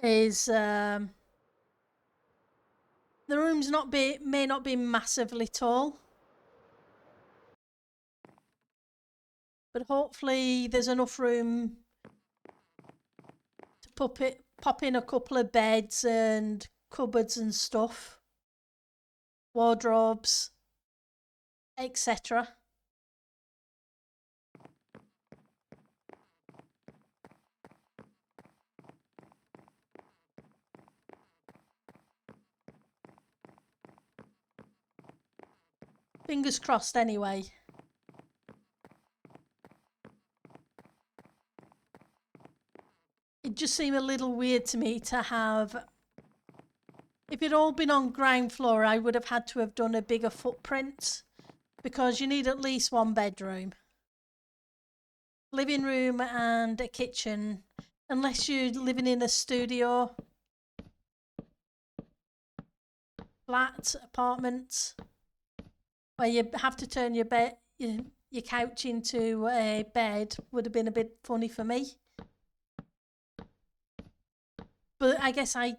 is the rooms may not be massively tall, but hopefully there's enough room to pop in a couple of beds and cupboards and stuff, wardrobes, etc. Fingers crossed anyway. It just seemed a little weird to me to have... If it all been on ground floor, I would have had to have done a bigger footprint because you need at least one bedroom. Living room and a kitchen, unless you're living in a studio, flat, apartment, where you have to turn your bed, your couch into a bed, would have been a bit funny for me. But I guess I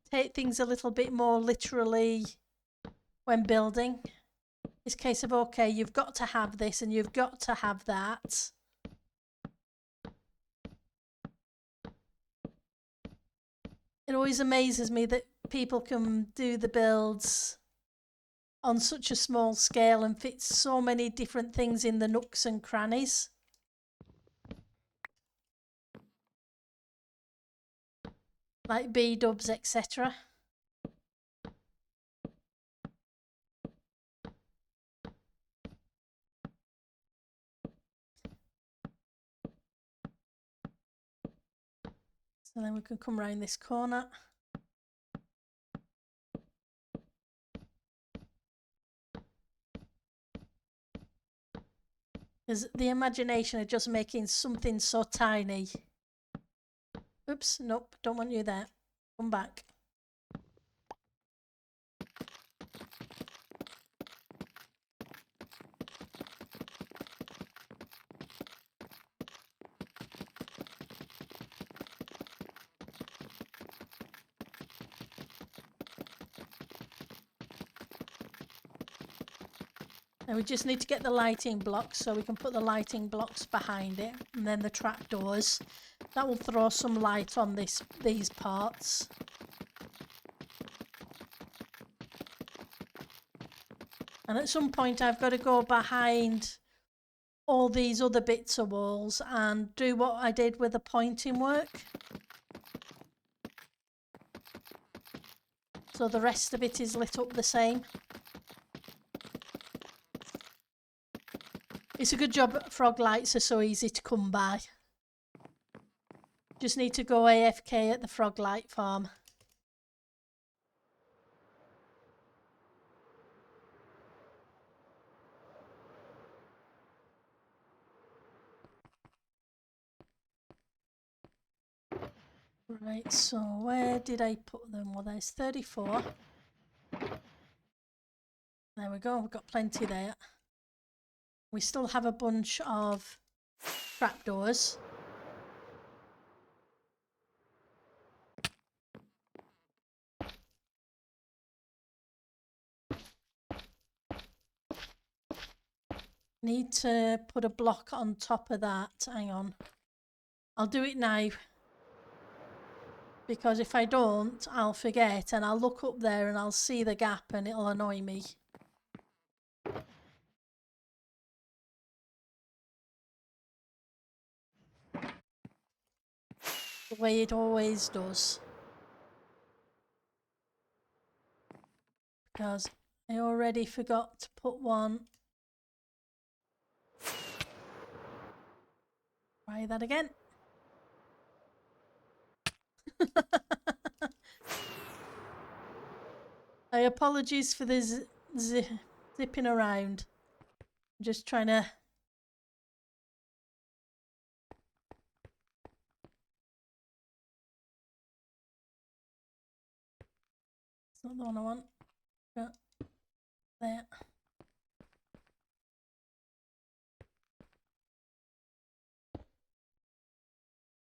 take things a little bit more literally when building. It's a case of, okay, you've got to have this and you've got to have that. It always amazes me that people can do the builds on such a small scale and fit so many different things in the nooks and crannies. Like B-dubs, etc. So then we can come round this corner. Because the imagination of just making something so tiny. Oops, nope, don't want you there. Come back. Now we just need to get the lighting blocks so we can put the lighting blocks behind it, and then the trapdoors. That will throw some light on these parts. And at some point I've got to go behind all these other bits of walls and do what I did with the pointing work. So the rest of it is lit up the same. It's a good job frog lights are so easy to come by. Just need to go AFK at the frog light farm. Right, so where did I put them? Well, there's 34. There we go, we've got plenty there. We still have a bunch of trapdoors. Need to put a block on top of that. Hang on. I'll do it now. Because if I don't, I'll forget and I'll look up there and I'll see the gap and it'll annoy me. The way it always does. Because I already forgot to put one. Try that again. I apologies for the zipping around. I'm just trying to... It's not the one I want. Yeah. There.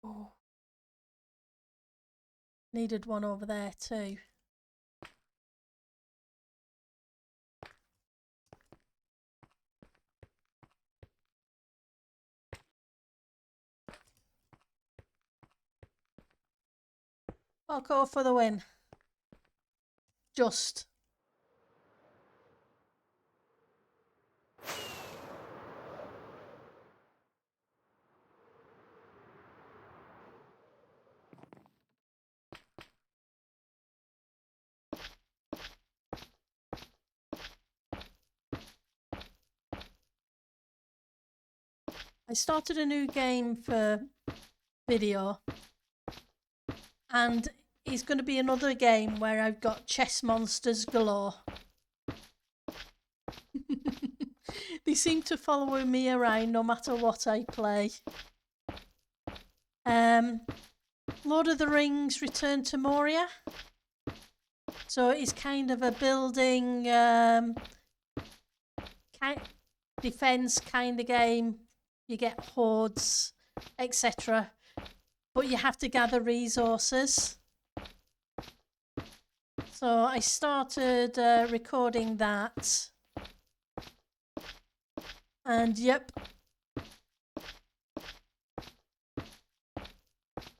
Oh. Needed one over there too. I'll go for the win. Just. I started a new game for video, and it's going to be another game where I've got chess monsters galore. They seem to follow me around no matter what I play. Lord of the Rings Return to Moria. So it's kind of a building defense kind of game. You get hordes, etc. But you have to gather resources. So I started recording that. And yep.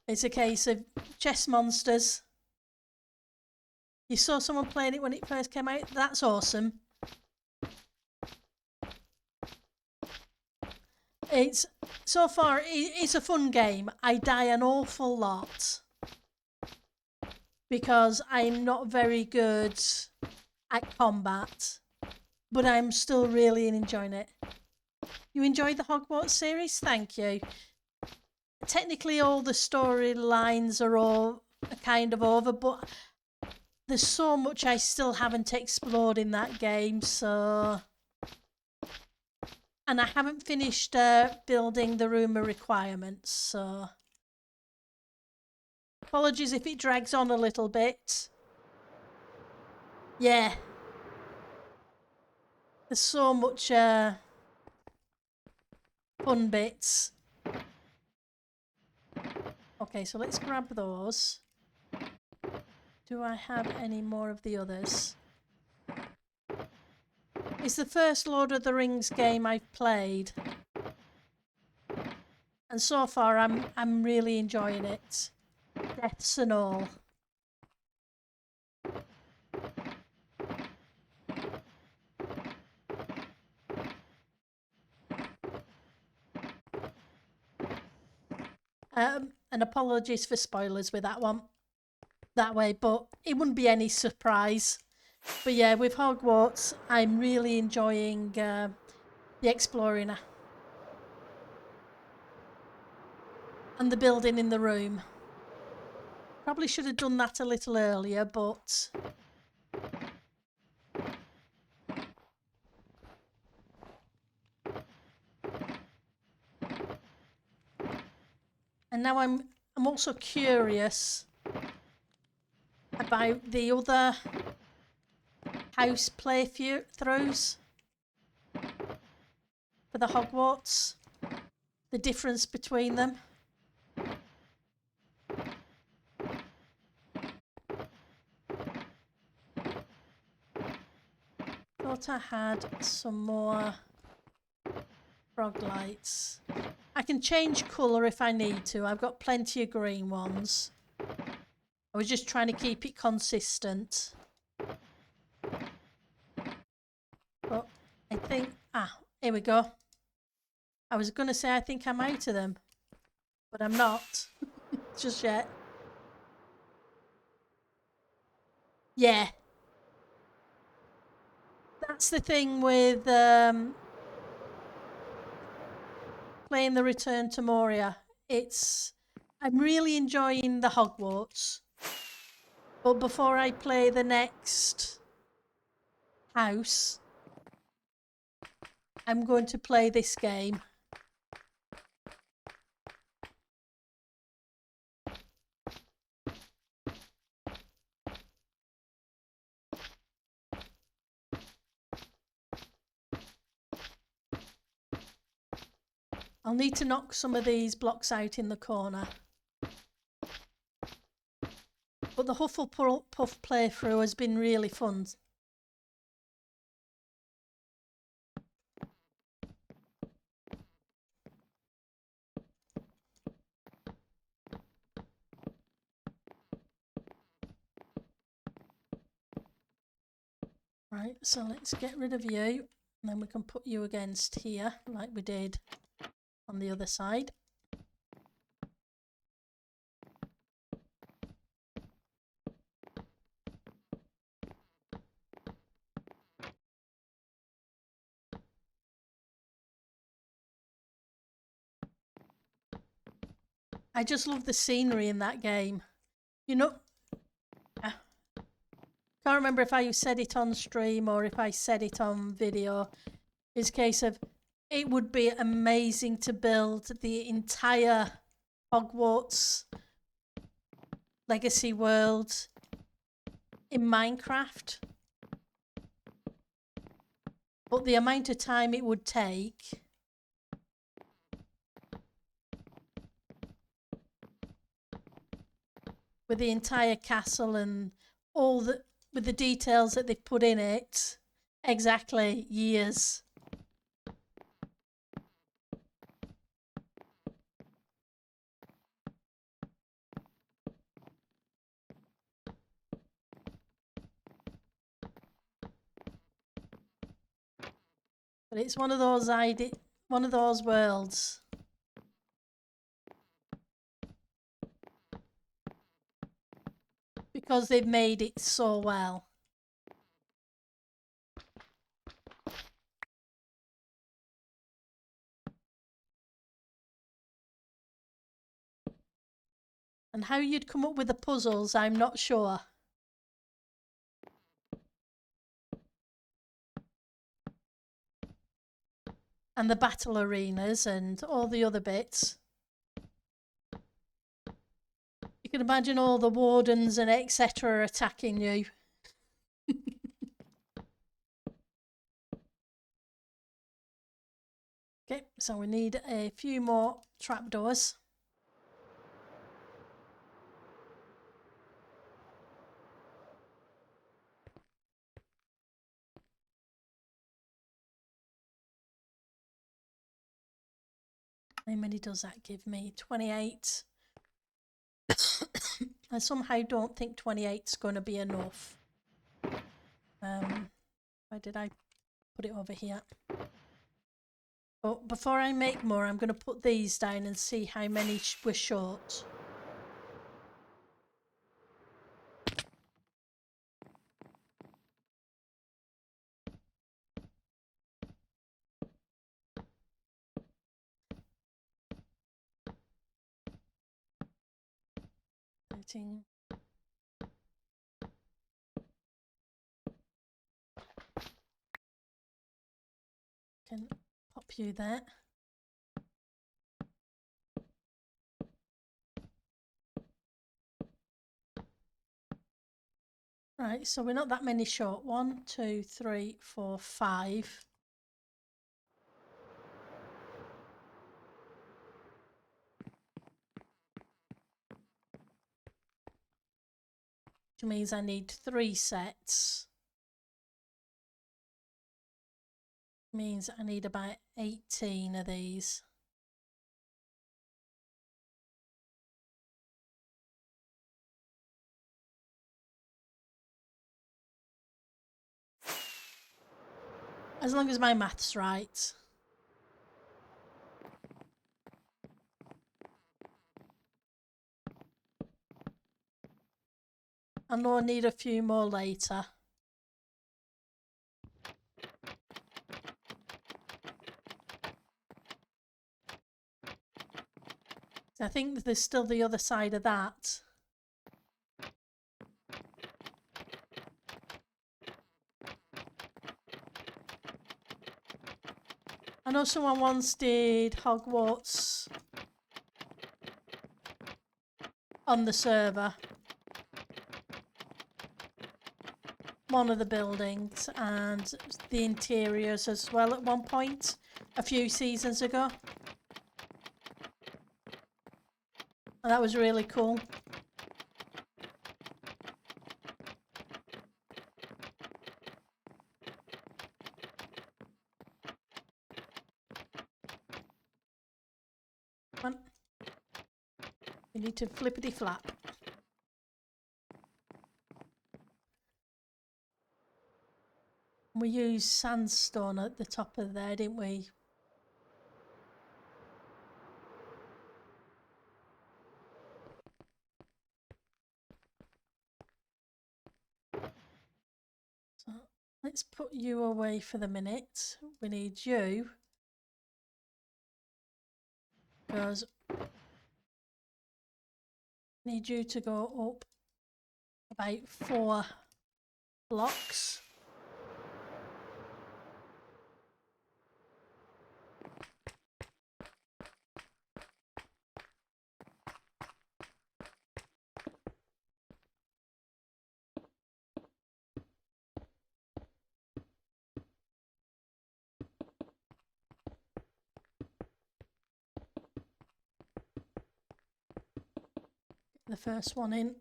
It's a case of chess monsters. You saw someone playing it when it first came out? That's awesome. So far, it's a fun game. I die an awful lot because I'm not very good at combat, but I'm still really enjoying it. You enjoyed the Hogwarts series? Thank you. Technically, all the storylines are all kind of over, but there's so much I still haven't explored in that game, so... And I haven't finished building the room of requirements, so... Apologies if it drags on a little bit. Yeah. There's so much fun bits. Okay, so let's grab those. Do I have any more of the others? It's the first Lord of the Rings game I've played. And so far I'm really enjoying it. Deaths and all. And apologies for spoilers with that one. That way, but it wouldn't be any surprise. But yeah, with Hogwarts, I'm really enjoying the exploring and the building in the room. Probably should have done that a little earlier, but... And now I'm also curious about the other house playthroughs for the Hogwarts. The difference between them. Thought I had some more frog lights. I can change colour if I need to. I've got plenty of green ones. I was just trying to keep it consistent. But I think... here we go. I was going to say I think I'm out of them. But I'm not. Just yet. Yeah. That's the thing with playing the Return to Moria. I'm really enjoying the Hogwarts. But before I play the next house, I'm going to play this game. I'll need to knock some of these blocks out in the corner. But the Hufflepuff playthrough has been really fun. Right, so let's get rid of you, and then we can put you against here, like we did on the other side. I just love the scenery in that game. You know, I can't remember if I said it on stream or if I said it on video. It's a case of it would be amazing to build the entire Hogwarts Legacy world in Minecraft. But the amount of time it would take with the entire castle and all the with the details that they've put in it, exactly years. But it's one of those worlds. Because they've made it so well. And how you'd come up with the puzzles, I'm not sure. And the battle arenas and all the other bits. You can imagine all the wardens and etc. attacking you. Okay, so we need a few more trapdoors. How many does that give me? 28. I somehow don't think 28 is going to be enough. Why did I put it over here? But before I make more, I'm going to put these down and see how many we're short. Can pop you there. Right, so we're not that many short. 1, 2, 3, 4, 5. Which means I need 3 sets. Means I need about 18 of these. As long as my math's right. I know I need a few more later. I think there's still the other side of that. I know someone once did Hogwarts on the server. One of the buildings and the interiors as well at one point, a few seasons ago. And that was really cool. Come on. You need to flippity flap. We used sandstone at the top of there, didn't we? So let's put you away for the minute. We need you. Because Need you to go up about 4 blocks. The first one in.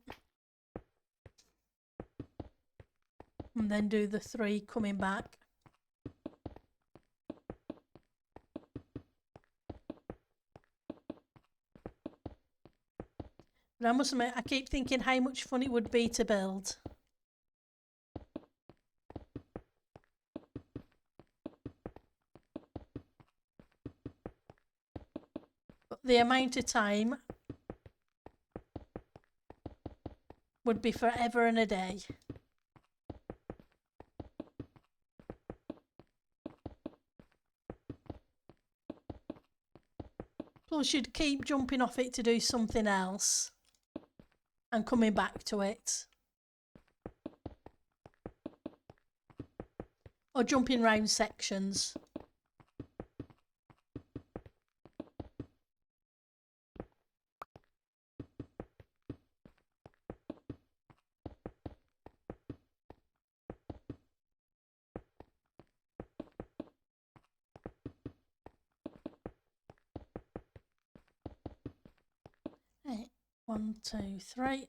And then do the 3 coming back. But I must admit, I keep thinking how much fun it would be to build. But the amount of time would be forever and a day. Plus you'd keep jumping off it to do something else and coming back to it. Or jumping round sections. Right, 1, 2, 3.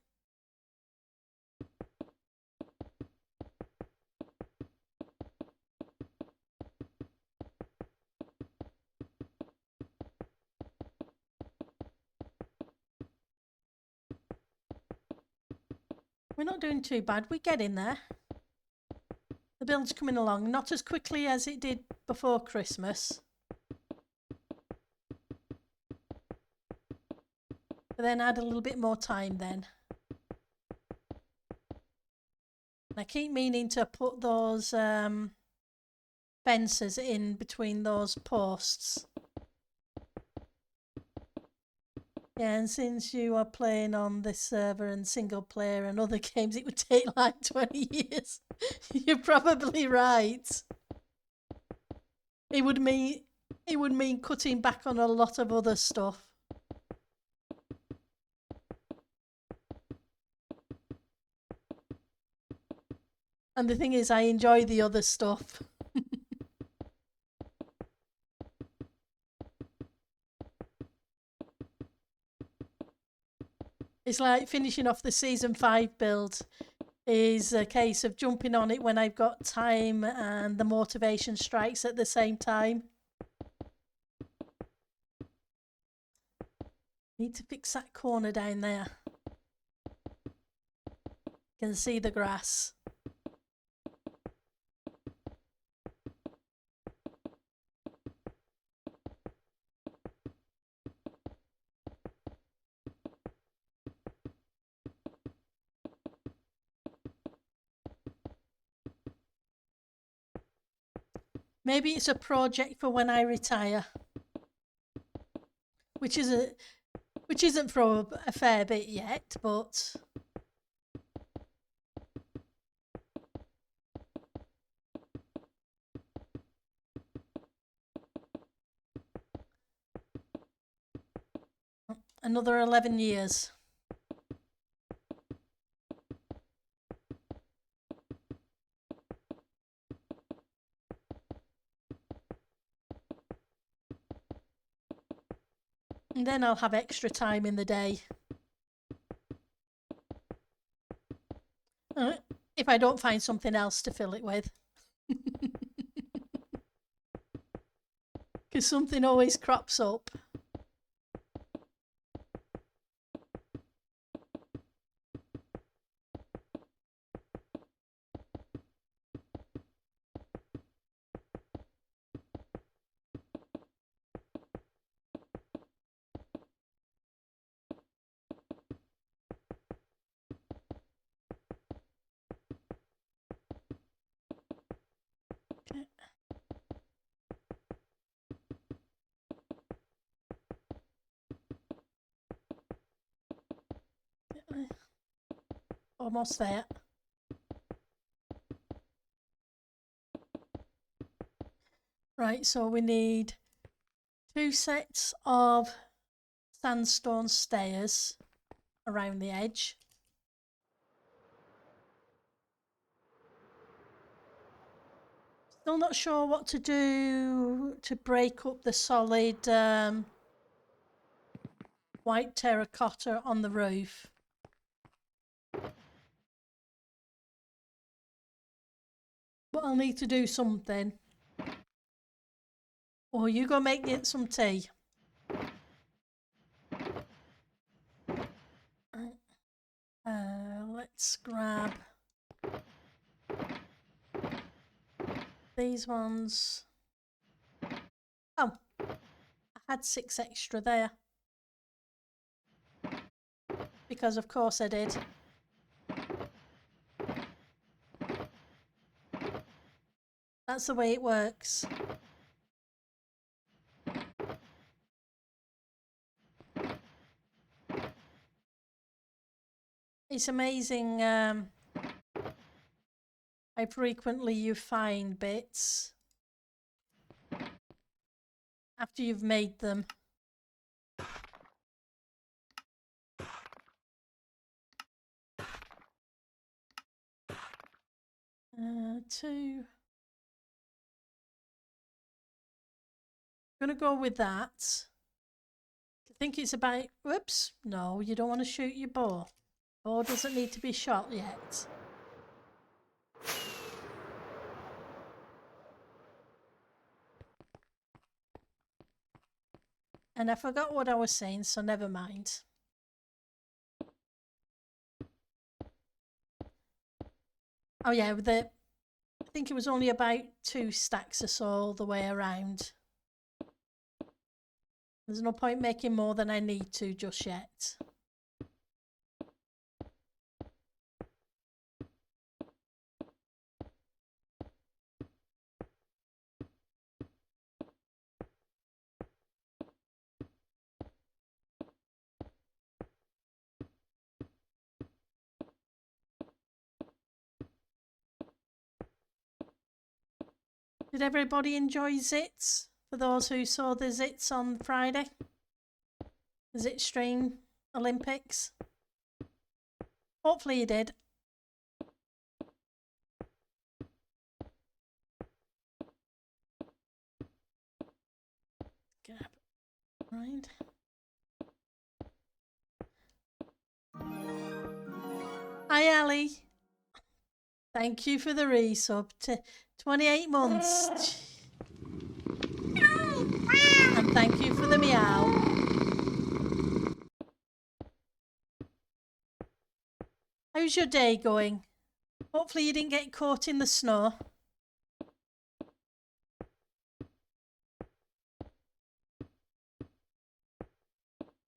We're not doing too bad, we're getting there. The build's coming along, not as quickly as it did before Christmas. But then add a little bit more time then. And I keep meaning to put those fences in between those posts. Yeah, and since you are playing on this server and single player and other games, it would take like 20 years. You're probably right. It would mean cutting back on a lot of other stuff. And the thing is, I enjoy the other stuff. It's like finishing off the season 5 build is a case of jumping on it when I've got time and the motivation strikes at the same time. Need to fix that corner down there. You can see the grass. Maybe it's a project for when I retire, which isn't for a fair bit yet, but another 11 years. And then I'll have extra time in the day. If I don't find something else to fill it with. Because something always crops up. Almost there. Right, so we need 2 sets of sandstone stairs around the edge. Still not sure what to do to break up the solid white terracotta on the roof. But I'll need to do something. Or you go make it some tea. Let's grab these ones. Oh, I had 6 extra there. Because of course I did. That's the way it works. It's amazing how frequently you find bits after you've made them. Two. I'm gonna go with that. I think it's about. Whoops! No, you don't want to shoot your bow. Bow doesn't need to be shot yet. And I forgot what I was saying, so never mind. Oh yeah, I think it was only about 2 stacks or so all the way around. There's no point making more than I need to just yet. Did everybody enjoy Zits? For those who saw the Zits on Friday? The Zit Stream Olympics? Hopefully you did. Grab. Right. Hi Ali. Thank you for the resub to 28 months. And thank you for the meow. How's your day going? Hopefully you didn't get caught in the snow.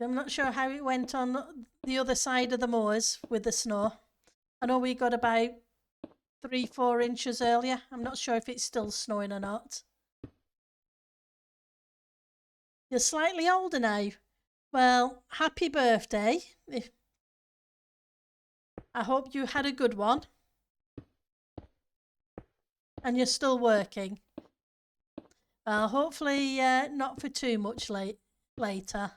I'm not sure how it went on the other side of the moors with the snow. I know we got about 3-4 inches earlier. I'm not sure if it's still snowing or not. You're slightly older now. Well, happy birthday. I hope you had a good one. And you're still working. Well, hopefully not for too much later.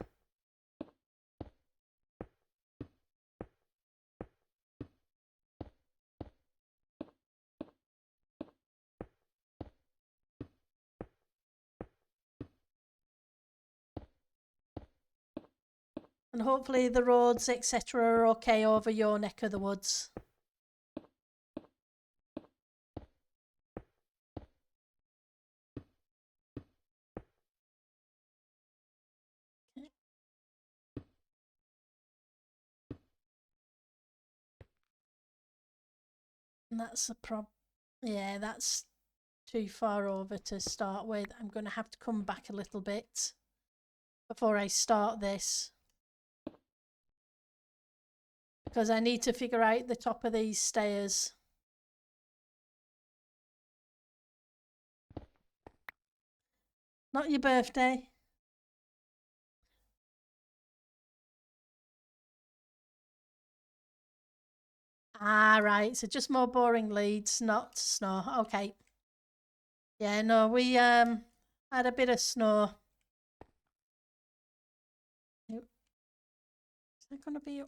And hopefully the roads, etc. are okay over your neck of the woods. And that's the problem. Yeah, that's too far over to start with. I'm going to have to come back a little bit before I start this. Because I need to figure out the top of these stairs. Not your birthday. Ah, right. So just more boring leads, not snow. Okay. Yeah, no, we had a bit of snow. Is that going to be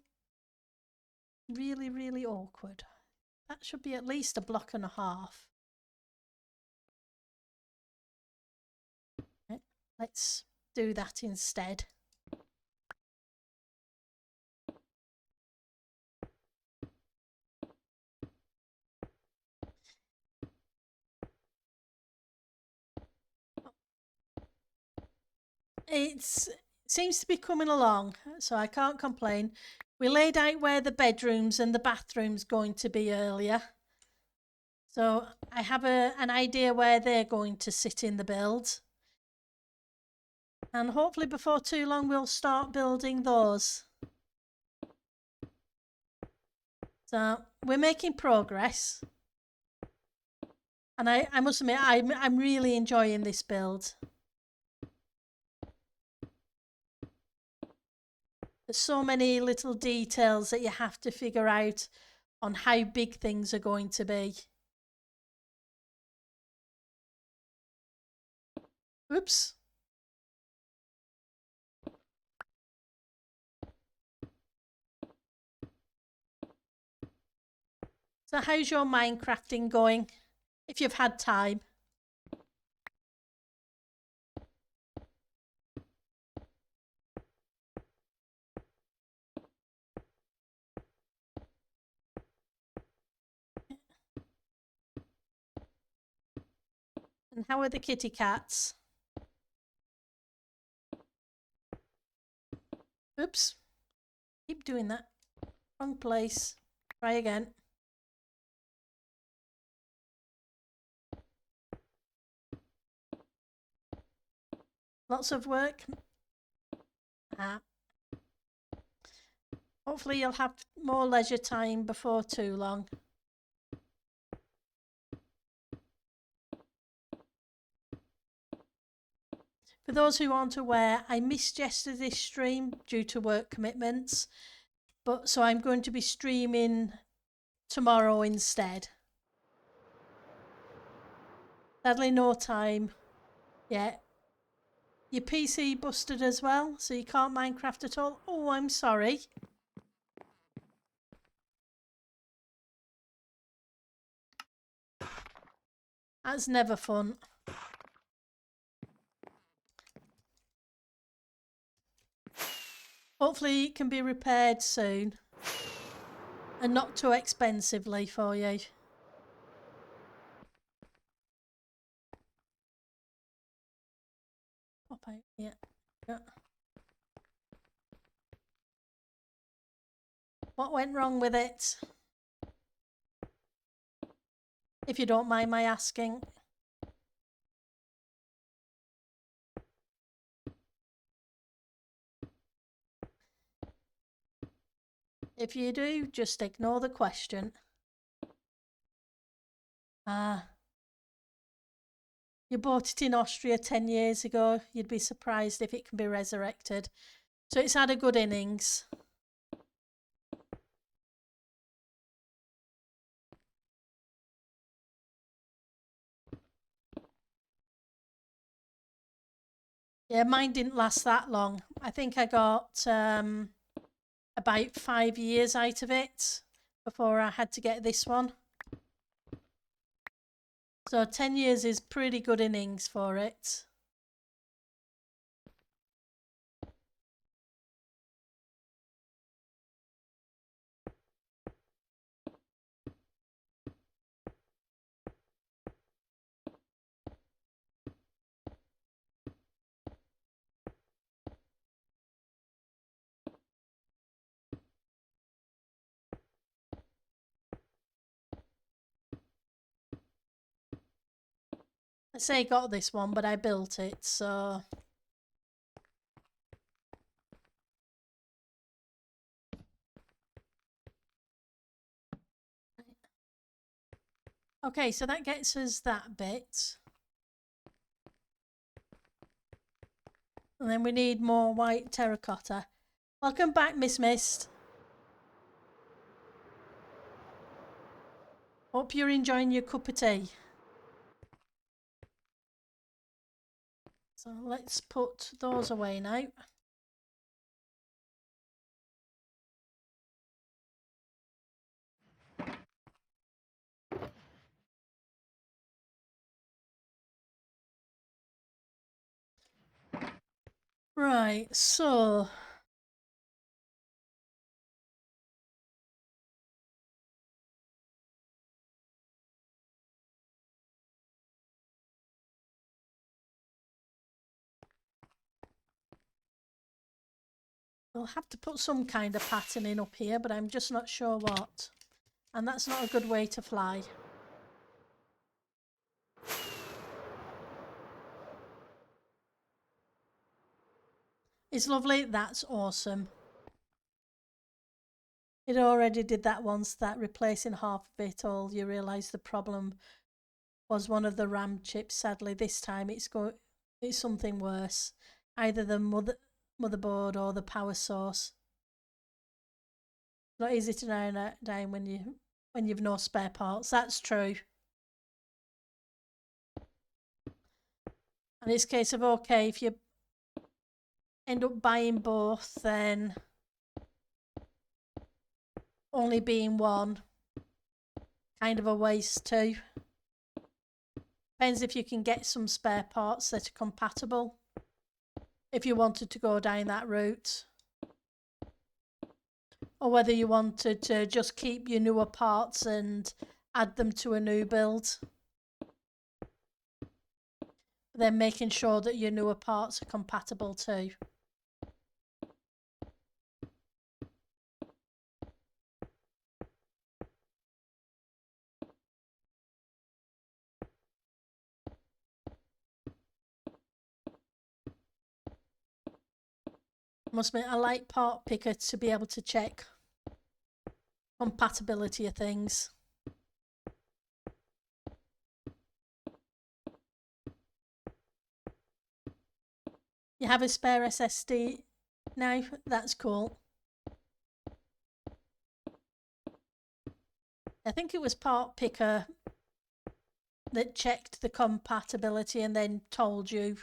really, really awkward? That should be at least a block and a half. Right, let's do that instead. It seems to be coming along, so I can't complain. We laid out where the bedrooms and the bathrooms going to be earlier. So I have an idea where they're going to sit in the build. And hopefully before too long we'll start building those. So we're making progress. And I must admit, I'm really enjoying this build. There's so many little details that you have to figure out on how big things are going to be. Oops. So how's your Minecrafting going, if you've had time? And how are the kitty cats? Oops. Keep doing that. Wrong place. Try again. Lots of work. Hopefully you'll have more leisure time before too long. For those who aren't aware, I missed yesterday's stream due to work commitments, but so I'm going to be streaming tomorrow instead. Sadly, no time yet. Your PC busted as well, so you can't Minecraft at all? Oh, I'm sorry. That's never fun. Hopefully it can be repaired soon. And not too expensively for you. Pop out, yeah. What went wrong with it? If you don't mind my asking. If you do, just ignore the question. You bought it in Austria 10 years ago. You'd be surprised if it can be resurrected. So it's had a good innings. Yeah, mine didn't last that long. I think I got about 5 years out of it before I had to get this one. So 10 years is pretty good innings for it. I say got this one, but I built it, so... Okay, so that gets us that bit. And then we need more white terracotta. Welcome back, Miss Mist. Hope you're enjoying your cup of tea. So let's put those away now. Right, so we'll have to put some kind of patterning up here, but I'm just not sure what. And that's not a good way to fly. It's lovely, that's awesome. It already did that once, that replacing half of it all, you realise the problem was one of the RAM chips. Sadly, this time it's something worse. Either the motherboard or the power source. Not easy to narrow down when you've no spare parts. That's true. And it's a case of, okay, if you end up buying both, then only being one, kind of a waste too. Depends if you can get some spare parts that are compatible, if you wanted to go down that route. Or whether you wanted to just keep your newer parts and add them to a new build. Then making sure that your newer parts are compatible too. Must admit, I like Part Picker to be able to check compatibility of things. You have a spare SSD now? That's cool. I think it was Part Picker that checked the compatibility and then told you.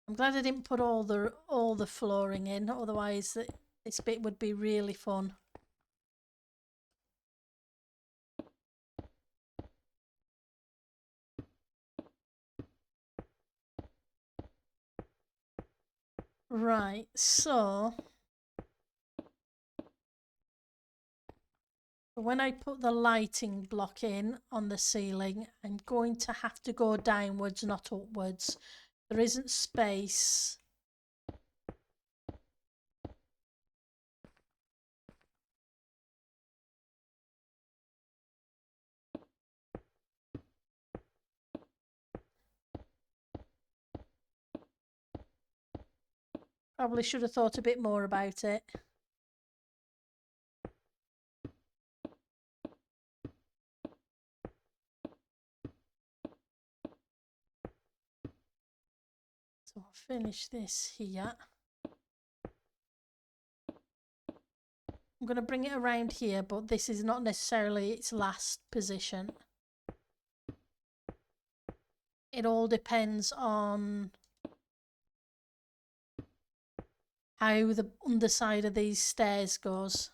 I'm glad I didn't put all the flooring in, otherwise this bit would be really fun. Right, so when I put the lighting block in on the ceiling, I'm going to have to go downwards, not upwards. There isn't space. Probably should have thought a bit more about it. So I'll finish this here. I'm going to bring it around here, but this is not necessarily its last position. It all depends on how the underside of these stairs goes.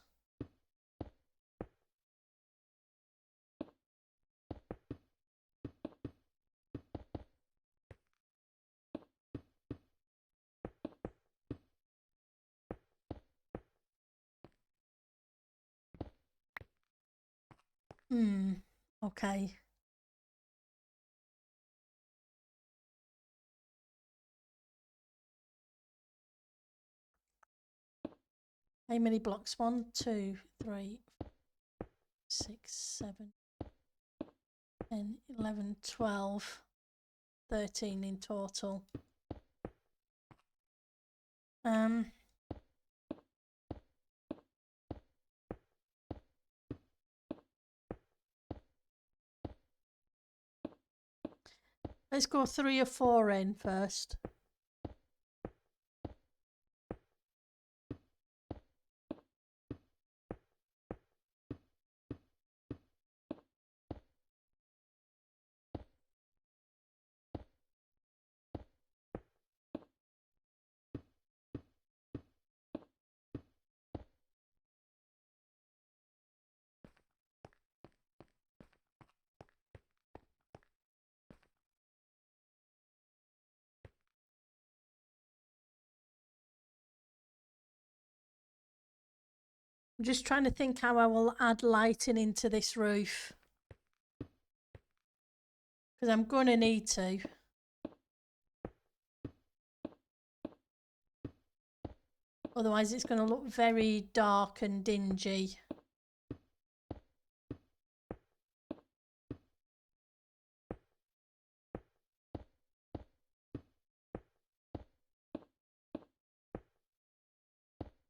Okay. How many blocks? 1, 2, 3, 6, 7, 10, 11, 12, 13 in total. Let's go 3 or 4 in first. I'm just trying to think how I will add lighting into this roof. Because I'm going to need to. Otherwise it's going to look very dark and dingy.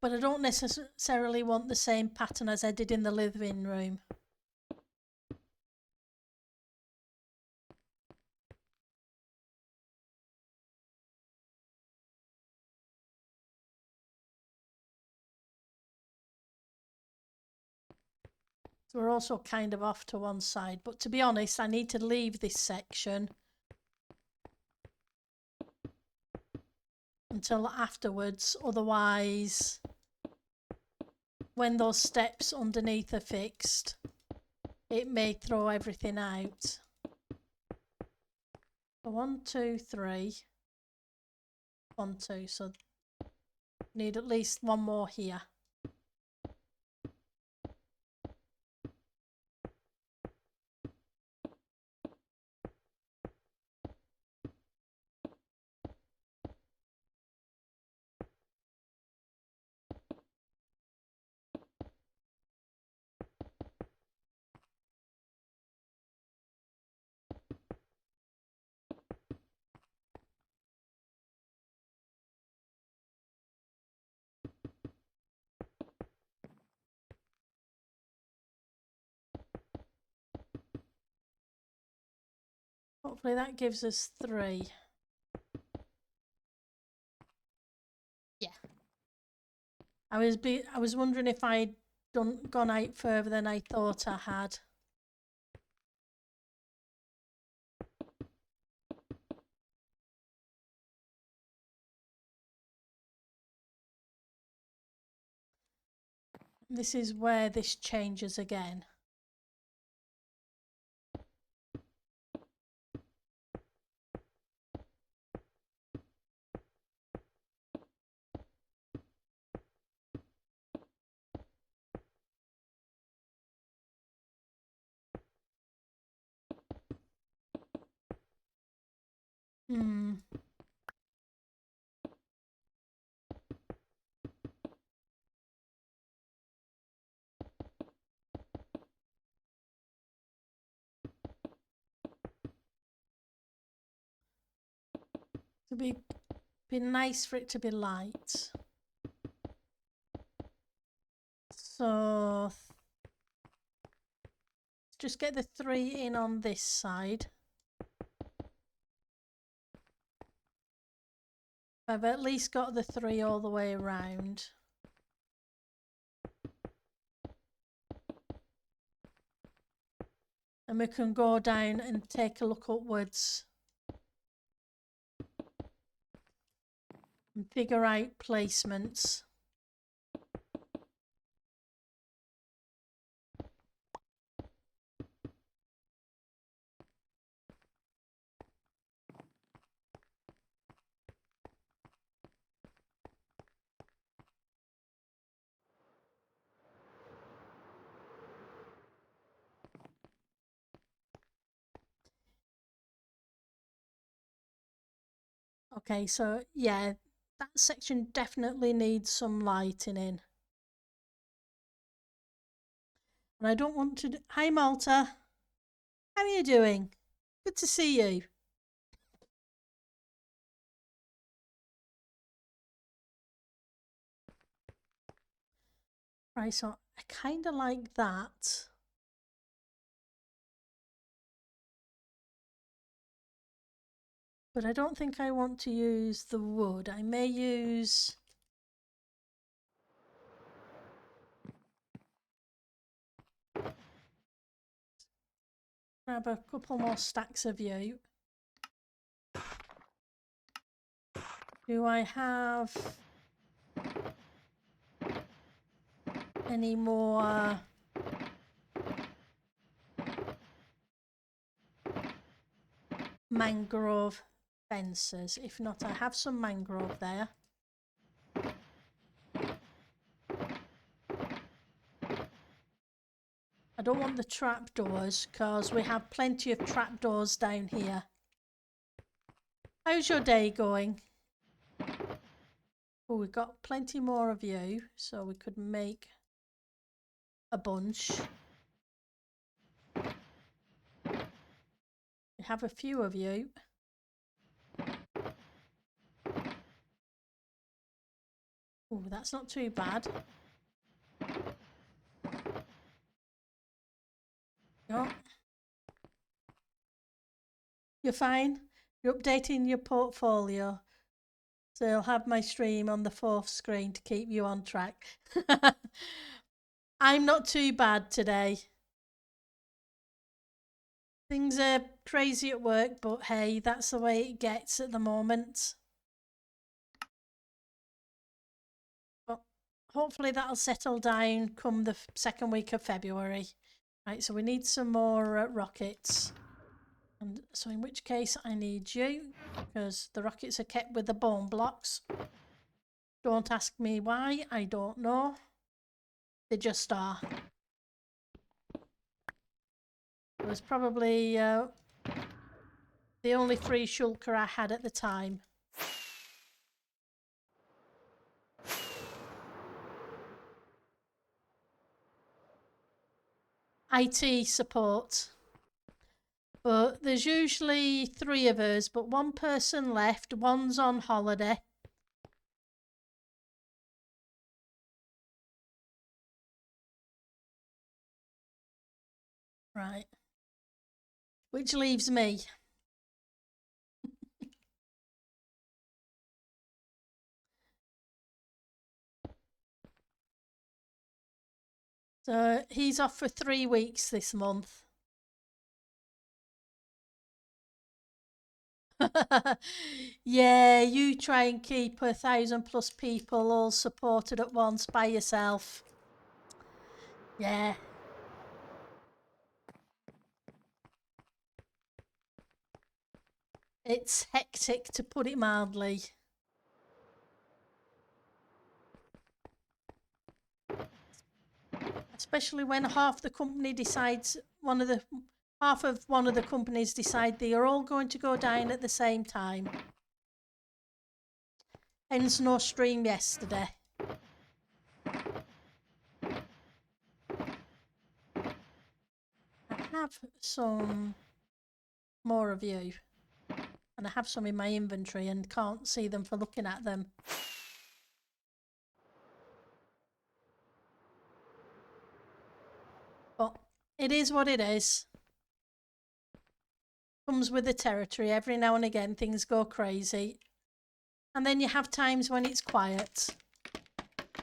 But I don't necessarily want the same pattern as I did in the living room. So we're also kind of off to one side. But to be honest, I need to leave this section until afterwards. Otherwise, when those steps underneath are fixed, it may throw everything out. So 1, 2, 3. 1, 2. So need at least one more here. Hopefully that gives us 3. Yeah. I was wondering if I'd gone out further than I thought I had. This is where this changes again. It'd be nice for it to be light. So just get the 3 in on this side. I've at least got the 3 all the way around. And we can go down and take a look upwards and figure out placements. Okay, so yeah, that section definitely needs some lighting in. And I don't want to... Hi Malta, how are you doing? Good to see you. Right, so I kind of like that. But I don't think I want to use the wood. I may use... grab a couple more stacks of you. Do I have any more mangrove fences? If not, I have some mangrove there. I don't want the trapdoors because we have plenty of trapdoors down here. How's your day going? Oh, we've got plenty more of you, so we could make a bunch. We have a few of you. Oh, that's not too bad. No. You're fine. You're updating your portfolio. So I'll have my stream on the 4th screen to keep you on track. I'm not too bad today. Things are crazy at work, but hey, that's the way it gets at the moment. But hopefully that'll settle down come the second week of February. Right, so we need some more rockets. And so in which case I need you, because the rockets are kept with the bone blocks. Don't ask me why, I don't know. They just are. It was probably the only free shulker I had at the time. IT support. But there's usually 3 of us, but 1 person left, 1's on holiday. Right. Which leaves me. So he's off for 3 weeks this month. Yeah, you try and keep 1,000+ people all supported at once by yourself. Yeah. It's hectic, to put it mildly. Especially when half the company decides half of one of the companies decide they are all going to go down at the same time. Hence no stream yesterday. I have some more of you. And I have some in my inventory and can't see them for looking at them. But it is what it is. Comes with the territory. Every now and again things go crazy. And then you have times when it's quiet.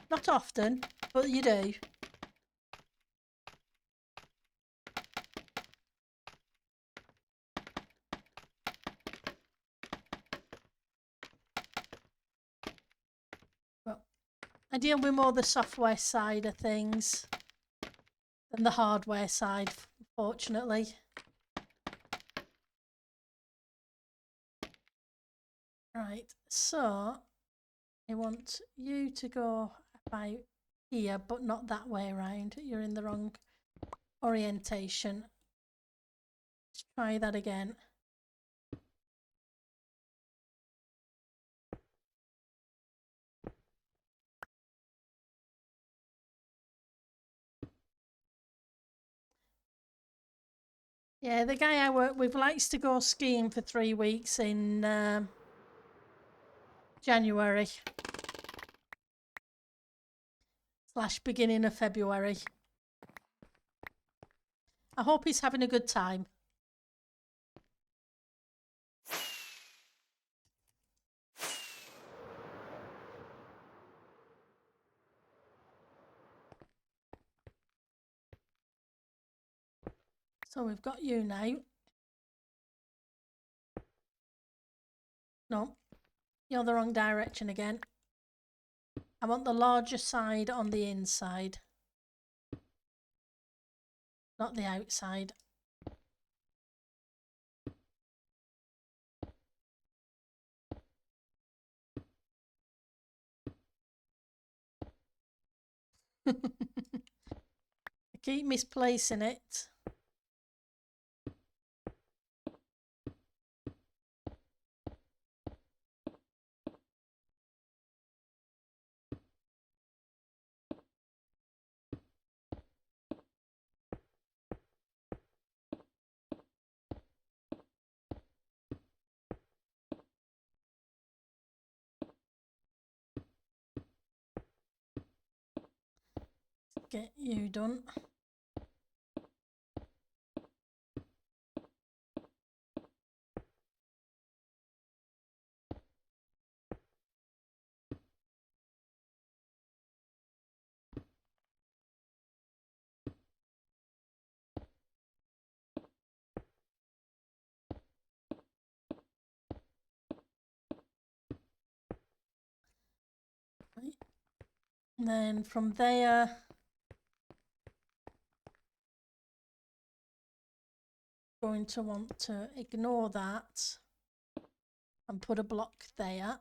Not often, but you do. Well, I deal with more the software side of things than the hardware side, fortunately. Right, so I want you to go about here, but not that way around. You're in the wrong orientation. Let's try that again. Yeah, the guy I work with likes to go skiing for 3 weeks in January / beginning of February. I hope he's having a good time. So we've got you now. No, you're the wrong direction again. I want the larger side on the inside, not the outside. I keep misplacing it. Get you done. Right. And then from there, going to want to ignore that and put a block there.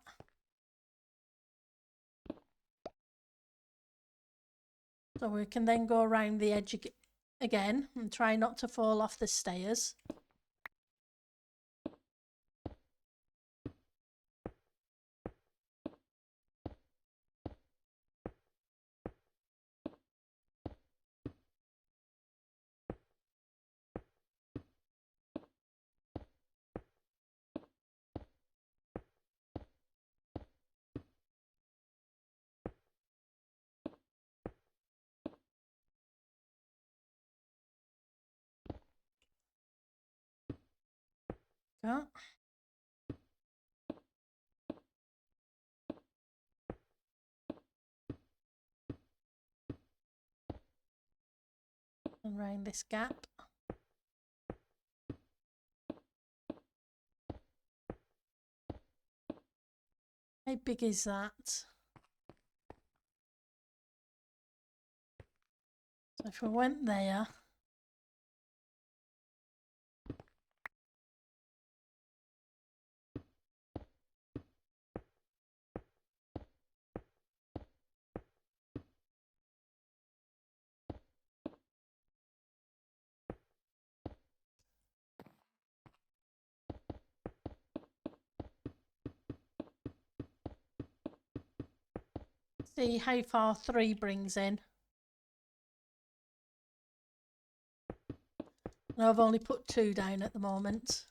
So we can then go around the edge again and try not to fall off the stairs. Go. And round this gap. How big is that? So if we went there, see how far 3 brings in. And I've only put 2 down at the moment.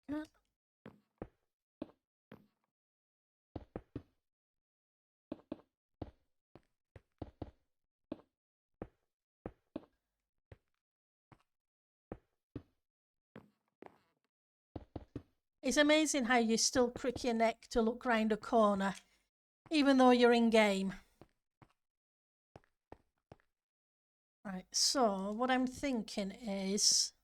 Yeah. It's amazing how you still crick your neck to look round a corner, even though you're in game. Right, so what I'm thinking is,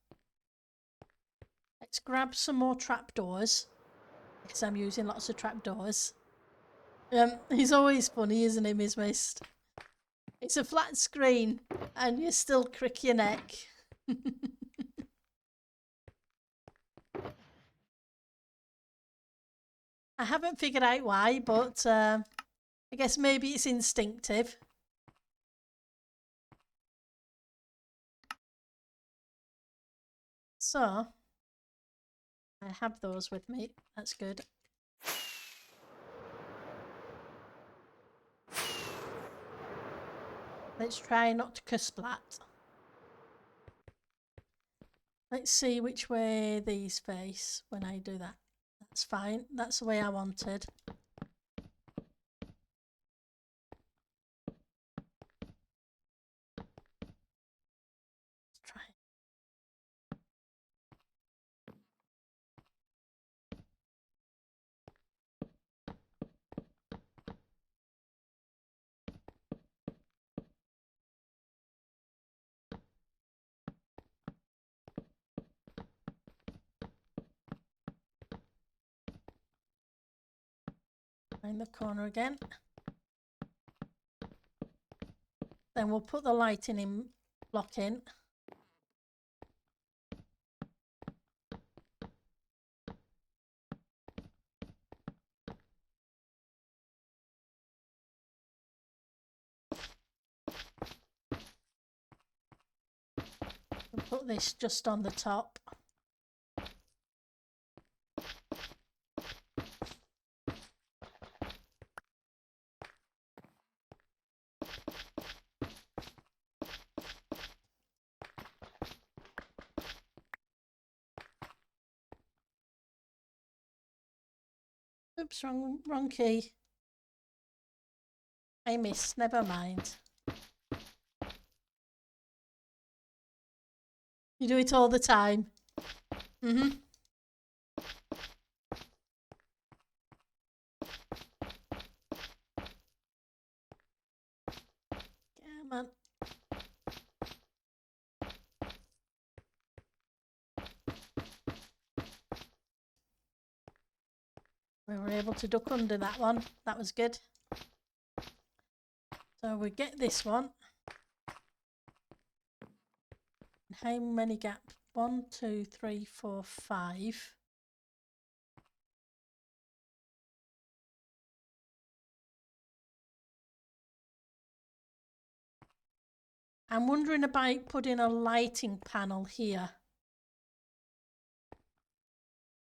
let's grab some more trapdoors, because I'm using lots of trapdoors. He's always funny, isn't he, Ms. Mist? It's a flat screen, and you still crick your neck. I haven't figured out why, but I guess maybe it's instinctive. So, I have those with me. That's good. Let's try not to kersplat. Let's see which way these face when I do that. That's fine. That's the way I wanted. Let's try. in the corner again. Then we'll put the lighting in block in. We'll put this just on the top. Oops, wrong key. I missed, never mind. You do it all the time. Come on. We were able to duck under that one. That was good. So we get this one. How many gaps? 1, 2, 3, 4, 5. I'm wondering about putting a lighting panel here.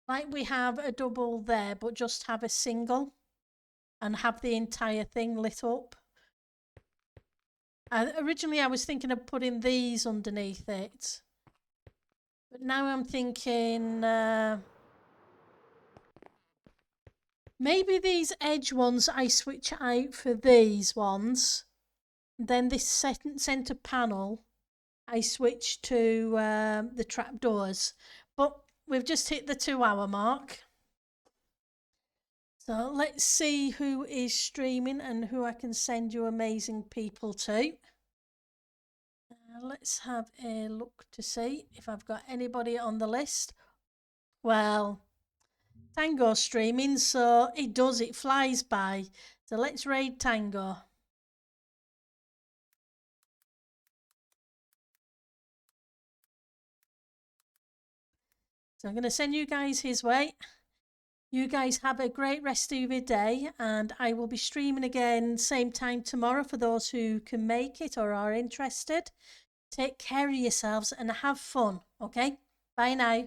Like we have a double there, but just have a single and have the entire thing lit up. Originally I was thinking of putting these underneath it. But now I'm thinking maybe these edge ones I switch out for these ones. Then this centre panel I switch to the trapdoors. But we've just hit the 2-hour mark. So let's see who is streaming and who I can send you amazing people to. Let's have a look to see if I've got anybody on the list. Well, Tango's streaming, so it flies by. So let's raid Tango. So I'm going to send you guys his way. You guys have a great rest of your day, and I will be streaming again same time tomorrow for those who can make it or are interested. Take care of yourselves and have fun, okay? Bye now.